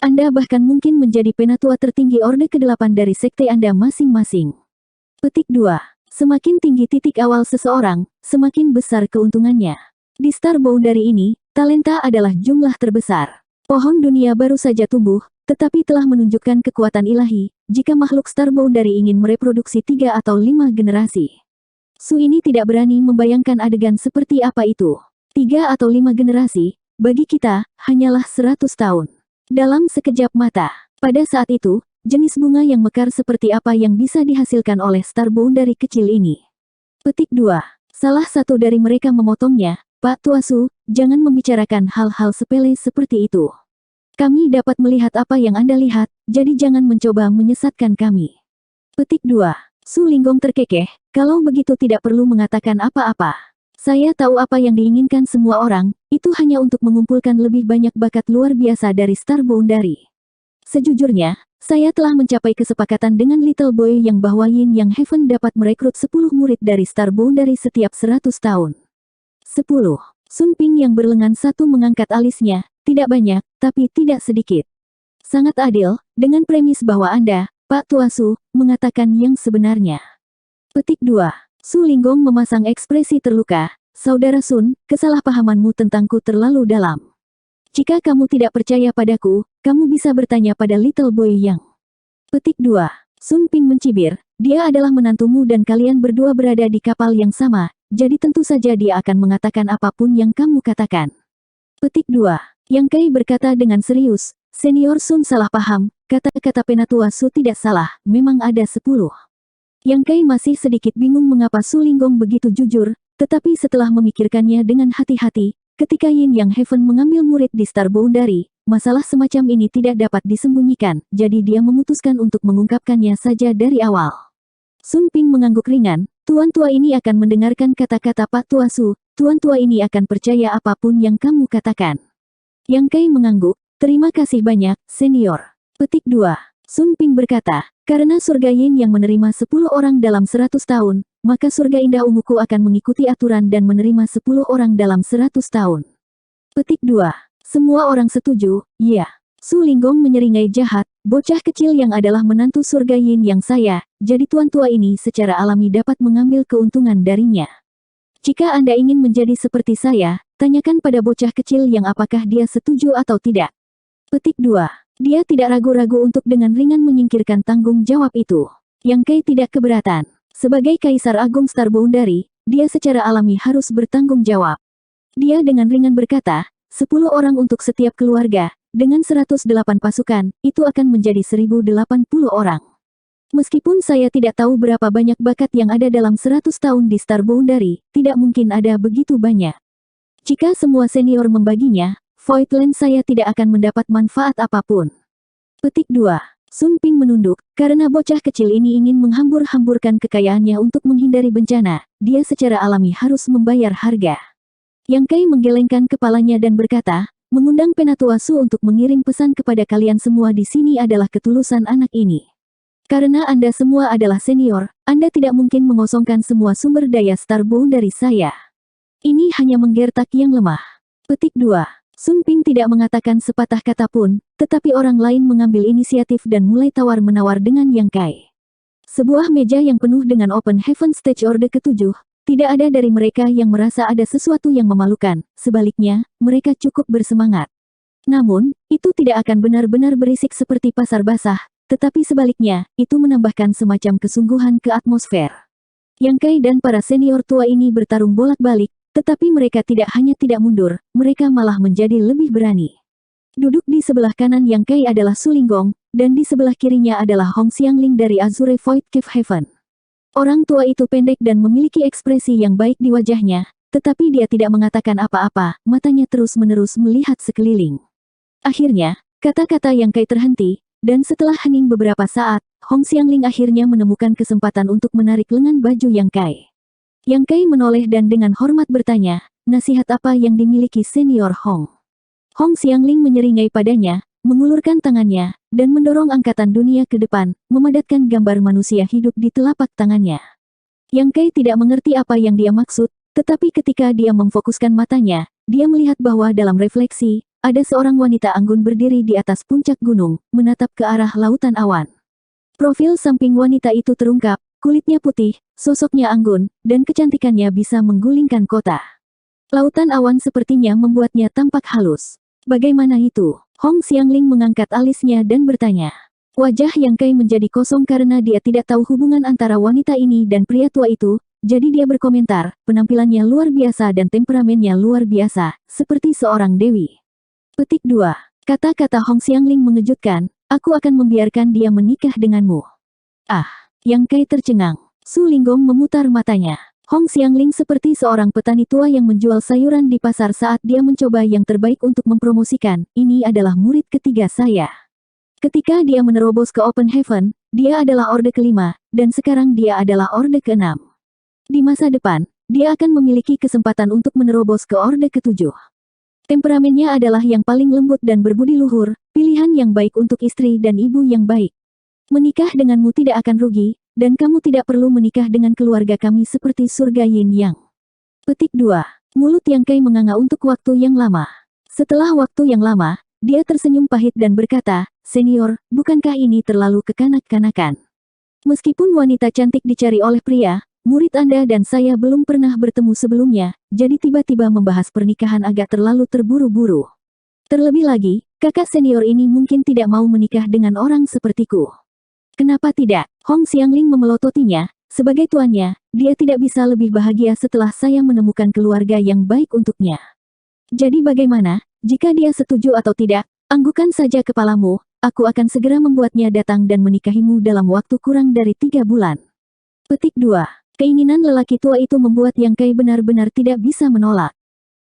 Anda bahkan mungkin menjadi penatua tertinggi Orde ke-8 dari sekte Anda masing-masing. Petik 2. Semakin tinggi titik awal seseorang, semakin besar keuntungannya. Di Star Boundary ini, talenta adalah jumlah terbesar. Pohon dunia baru saja tumbuh, tetapi telah menunjukkan kekuatan ilahi, jika makhluk Star Boundary ingin mereproduksi 3 atau 5 generasi. Su ini tidak berani membayangkan adegan seperti apa itu. 3 atau 5 generasi, bagi kita, hanyalah 100 tahun. Dalam sekejap mata, pada saat itu, jenis bunga yang mekar seperti apa yang bisa dihasilkan oleh Star Boundary kecil ini. Petik 2. Salah satu dari mereka memotongnya, Pak Tua Su, jangan membicarakan hal-hal sepele seperti itu. Kami dapat melihat apa yang Anda lihat, jadi jangan mencoba menyesatkan kami. Petik 2. Su Linggong terkekeh, kalau begitu tidak perlu mengatakan apa-apa. Saya tahu apa yang diinginkan semua orang, itu hanya untuk mengumpulkan lebih banyak bakat luar biasa dari Star Boundary. Sejujurnya, saya telah mencapai kesepakatan dengan Little Boy yang bahwa Yin Yang Heaven dapat merekrut 10 murid dari Star Boundary setiap 100 tahun. 10. Sun Ping yang berlengan satu mengangkat alisnya, tidak banyak, tapi tidak sedikit. sangat adil, dengan premis bahwa Anda, Pak Tuasu, mengatakan yang sebenarnya. Petik 2. Su Linggong memasang ekspresi terluka. Saudara Sun, kesalahpahamanmu tentangku terlalu dalam. Jika kamu tidak percaya padaku, kamu bisa bertanya pada Little Boy Yang. Petik 2. Sun Ping mencibir, dia adalah menantumu dan kalian berdua berada di kapal yang sama, jadi tentu saja dia akan mengatakan apapun yang kamu katakan. Petik 2. Yang Kai berkata dengan serius, Senior Sun salah paham, kata-kata Penatua Su tidak salah, memang ada 10. Yang Kai masih sedikit bingung mengapa Su Linggong begitu jujur, tetapi setelah memikirkannya dengan hati-hati, ketika Yin Yang Heaven mengambil murid di Star Boundary, masalah semacam ini tidak dapat disembunyikan, jadi dia memutuskan untuk mengungkapkannya saja dari awal. Sun Ping mengangguk ringan, Tuan tua ini akan mendengarkan kata-kata Pak Tuasu, Tuan tua ini akan percaya apapun yang kamu katakan. Yang Kai mengangguk, terima kasih banyak, senior. Petik 2. Sun Ping berkata, karena surga Yin yang menerima 10 orang dalam 100 tahun, maka surga indah unguku akan mengikuti aturan dan menerima 10 orang dalam 100 tahun. Petik 2. Semua orang setuju, ya. Su Linggong menyeringai jahat, bocah kecil yang adalah menantu surga Yin yang saya, jadi tuan tua ini secara alami dapat mengambil keuntungan darinya. Jika Anda ingin menjadi seperti saya, tanyakan pada bocah kecil yang apakah dia setuju atau tidak. Petik 2. Dia tidak ragu-ragu untuk dengan ringan menyingkirkan tanggung jawab itu. Yang Kai tidak keberatan. Sebagai Kaisar Agung Star Boundary, dia secara alami harus bertanggung jawab. Dia dengan ringan berkata, 10 orang untuk setiap keluarga, dengan 108 pasukan, itu akan menjadi 1080 orang. Meskipun saya tidak tahu berapa banyak bakat yang ada dalam 100 tahun di Star Boundary, tidak mungkin ada begitu banyak. Jika semua senior membaginya, Voidland saya tidak akan mendapat manfaat apapun. Petik 2. Sun Ping menunduk, karena bocah kecil ini ingin menghambur-hamburkan kekayaannya untuk menghindari bencana, dia secara alami harus membayar harga. Yang Kai menggelengkan kepalanya dan berkata, mengundang Penatua Su untuk mengirim pesan kepada kalian semua di sini adalah ketulusan anak ini. Karena Anda semua adalah senior, Anda tidak mungkin mengosongkan semua sumber daya Star Boundary saya. Ini hanya menggertak yang lemah. Petik 2. Sun Ping tidak mengatakan sepatah kata pun, tetapi orang lain mengambil inisiatif dan mulai tawar-menawar dengan Yang Kai. Sebuah meja yang penuh dengan Open Heaven Stage Orde ke-7, tidak ada dari mereka yang merasa ada sesuatu yang memalukan, sebaliknya, mereka cukup bersemangat. Namun, itu tidak akan benar-benar berisik seperti pasar basah, tetapi sebaliknya, itu menambahkan semacam kesungguhan ke atmosfer. Yang Kai dan para senior tua ini bertarung bolak-balik, tetapi mereka tidak hanya tidak mundur, mereka malah menjadi lebih berani. Duduk di sebelah kanan Yang Kai adalah Su Linggong, dan di sebelah kirinya adalah Hong Xiangling dari Azure Void Cave Heaven. Orang tua itu pendek dan memiliki ekspresi yang baik di wajahnya, tetapi dia tidak mengatakan apa-apa, matanya terus-menerus melihat sekeliling. Akhirnya, kata-kata Yang Kai terhenti, dan setelah hening beberapa saat, Hong Xiangling akhirnya menemukan kesempatan untuk menarik lengan baju Yang Kai. Yang Kai menoleh dan dengan hormat bertanya, nasihat apa yang dimiliki senior Hong? Hong Xiangling menyeringai padanya, mengulurkan tangannya, dan mendorong angkatan dunia ke depan, memadatkan gambar manusia hidup di telapak tangannya. Yang Kai tidak mengerti apa yang dia maksud, tetapi ketika dia memfokuskan matanya, dia melihat bahwa dalam refleksi, ada seorang wanita anggun berdiri di atas puncak gunung, menatap ke arah lautan awan. Profil samping wanita itu terungkap, kulitnya putih, sosoknya anggun, dan kecantikannya bisa menggulingkan kota. Lautan awan sepertinya membuatnya tampak halus. Bagaimana itu? Hong Xiangling mengangkat alisnya dan bertanya. Wajah Yang Kai menjadi kosong karena dia tidak tahu hubungan antara wanita ini dan pria tua itu, jadi dia berkomentar, penampilannya luar biasa dan temperamennya luar biasa, seperti seorang dewi. Petik 2. Kata-kata Hong Xiangling mengejutkan, aku akan membiarkan dia menikah denganmu. Ah. Yang Kai tercengang. Su Linggong memutar matanya. Hong Xiangling seperti seorang petani tua yang menjual sayuran di pasar saat dia mencoba yang terbaik untuk mempromosikan, ini adalah murid ketiga saya. Ketika dia menerobos ke Open Heaven, dia adalah orde kelima, dan sekarang dia adalah orde keenam. Di masa depan, dia akan memiliki kesempatan untuk menerobos ke orde ketujuh. Temperamennya adalah yang paling lembut dan berbudi luhur, pilihan yang baik untuk istri dan ibu yang baik. Menikah denganmu tidak akan rugi, dan kamu tidak perlu menikah dengan keluarga kami seperti surga Yin Yang. Petik 2. Mulut Yang Kai menganga untuk waktu yang lama. Setelah waktu yang lama, dia tersenyum pahit dan berkata, senior, bukankah ini terlalu kekanak-kanakan? Meskipun wanita cantik dicari oleh pria, murid Anda dan saya belum pernah bertemu sebelumnya, jadi tiba-tiba membahas pernikahan agak terlalu terburu-buru. Terlebih lagi, kakak senior ini mungkin tidak mau menikah dengan orang sepertiku. Kenapa tidak? Hong Xiangling memelototinya. Sebagai tuannya, dia tidak bisa lebih bahagia setelah saya menemukan keluarga yang baik untuknya. Jadi bagaimana, jika dia setuju atau tidak, anggukan saja kepalamu, aku akan segera membuatnya datang dan menikahimu dalam waktu kurang dari 3 bulan. Petik 2. Keinginan lelaki tua itu membuat Yang Kai benar-benar tidak bisa menolak.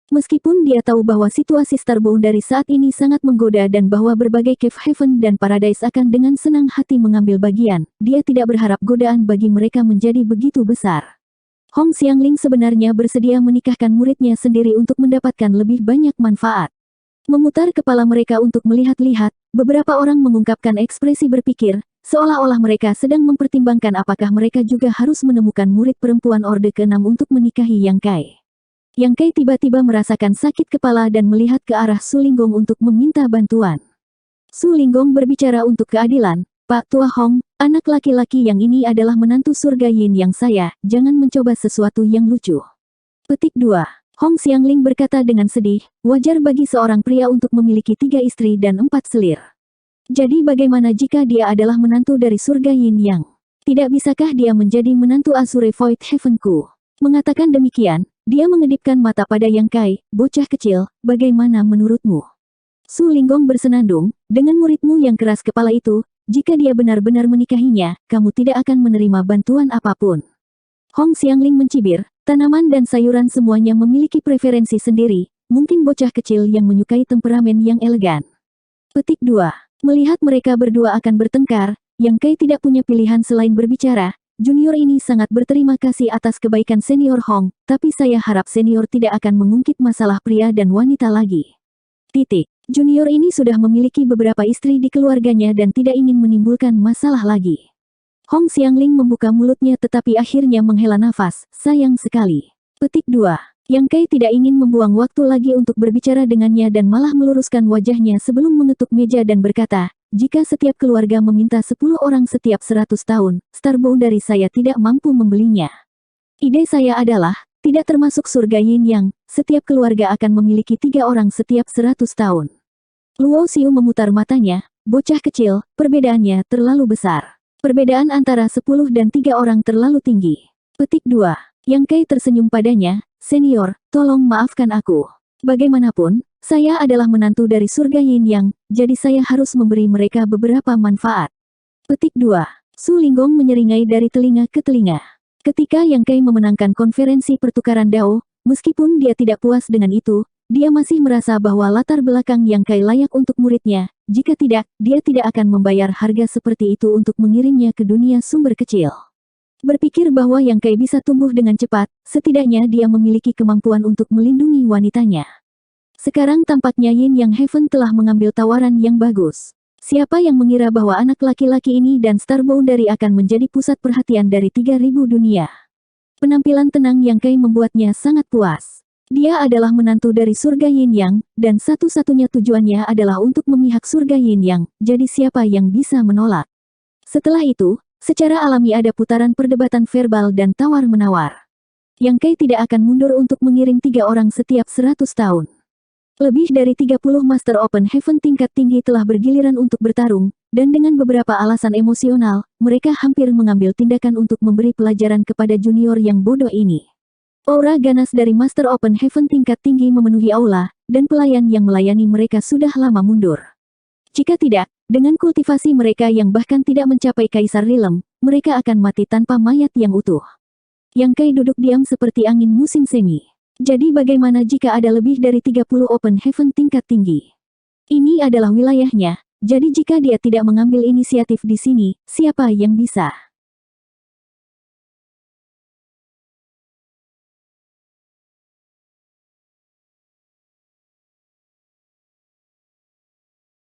Meskipun dia tahu bahwa situasi Starbound dari saat ini sangat menggoda dan bahwa berbagai Cave Heaven dan Paradise akan dengan senang hati mengambil bagian, dia tidak berharap godaan bagi mereka menjadi begitu besar. Hong Xiangling sebenarnya bersedia menikahkan muridnya sendiri untuk mendapatkan lebih banyak manfaat. Memutar kepala mereka untuk melihat-lihat, beberapa orang mengungkapkan ekspresi berpikir, seolah-olah mereka sedang mempertimbangkan apakah mereka juga harus menemukan murid perempuan Orde ke-6 untuk menikahi Yang Kai. Yang Kai tiba-tiba merasakan sakit kepala dan melihat ke arah Su Linggong untuk meminta bantuan. Su Linggong berbicara untuk keadilan, Pak Tua Hong, anak laki-laki yang ini adalah menantu surga Yin yang saya, jangan mencoba sesuatu yang lucu. Petik 2. Hong Xiangling berkata dengan sedih, wajar bagi seorang pria untuk memiliki 3 istri dan 4 selir. Jadi bagaimana jika dia adalah menantu dari surga Yin Yang? Tidak bisakah dia menjadi menantu Azure Void Heaven-ku? Mengatakan demikian, dia mengedipkan mata pada Yang Kai, bocah kecil, bagaimana menurutmu? Su Linggong bersenandung, dengan muridmu yang keras kepala itu, jika dia benar-benar menikahinya, kamu tidak akan menerima bantuan apapun. Hong Xiangling mencibir, tanaman dan sayuran semuanya memiliki preferensi sendiri, mungkin bocah kecil yang menyukai temperamen yang elegan. Petik 2. Melihat mereka berdua akan bertengkar, Yang Kai tidak punya pilihan selain berbicara. Junior ini sangat berterima kasih atas kebaikan senior Hong, tapi saya harap senior tidak akan mengungkit masalah pria dan wanita lagi. Titik. Junior ini sudah memiliki beberapa istri di keluarganya dan tidak ingin menimbulkan masalah lagi. Hong Xiangling membuka mulutnya tetapi akhirnya menghela nafas, sayang sekali. Petik 2. Yang Kai tidak ingin membuang waktu lagi untuk berbicara dengannya dan malah meluruskan wajahnya sebelum mengetuk meja dan berkata, jika setiap keluarga meminta 10 orang setiap 100 tahun, Starbound dari saya tidak mampu membelinya. Ide saya adalah, tidak termasuk surga Yin Yang, setiap keluarga akan memiliki 3 orang setiap 100 tahun. Luo Xiu memutar matanya, bocah kecil, perbedaannya terlalu besar. Perbedaan antara 10 dan 3 orang terlalu tinggi. Petik 2. Yang Kai tersenyum padanya, senior, tolong maafkan aku. Bagaimanapun, saya adalah menantu dari surga Yin Yang, jadi saya harus memberi mereka beberapa manfaat. Petik 2. Su Linggong menyeringai dari telinga ke telinga. Ketika Yang Kai memenangkan konferensi pertukaran Dao, meskipun dia tidak puas dengan itu, dia masih merasa bahwa latar belakang Yang Kai layak untuk muridnya, jika tidak, dia tidak akan membayar harga seperti itu untuk mengirimnya ke dunia sumber kecil. Berpikir bahwa Yang Kai bisa tumbuh dengan cepat, setidaknya dia memiliki kemampuan untuk melindungi wanitanya. Sekarang tampaknya Yin Yang Heaven telah mengambil tawaran yang bagus. Siapa yang mengira bahwa anak laki-laki ini dan Starboundary akan menjadi pusat perhatian dari 3000 dunia. Penampilan tenang Yang Kai membuatnya sangat puas. Dia adalah menantu dari surga Yin Yang, dan satu-satunya tujuannya adalah untuk memihak surga Yin Yang, jadi siapa yang bisa menolak? Setelah itu, secara alami ada putaran perdebatan verbal dan tawar-menawar. Yang Kai tidak akan mundur untuk mengirim 3 orang setiap 100 tahun. Lebih dari 30 Master Open Heaven tingkat tinggi telah bergiliran untuk bertarung, dan dengan beberapa alasan emosional, mereka hampir mengambil tindakan untuk memberi pelajaran kepada junior yang bodoh ini. Aura ganas dari Master Open Heaven tingkat tinggi memenuhi aula, dan pelayan yang melayani mereka sudah lama mundur. Jika tidak, dengan kultivasi mereka yang bahkan tidak mencapai Kaisar Rilem, mereka akan mati tanpa mayat yang utuh. Yang Kai duduk diam seperti angin musim semi. Jadi bagaimana jika ada lebih dari 30 Open Heaven tingkat tinggi? Ini adalah wilayahnya, jadi jika dia tidak mengambil inisiatif di sini, siapa yang bisa?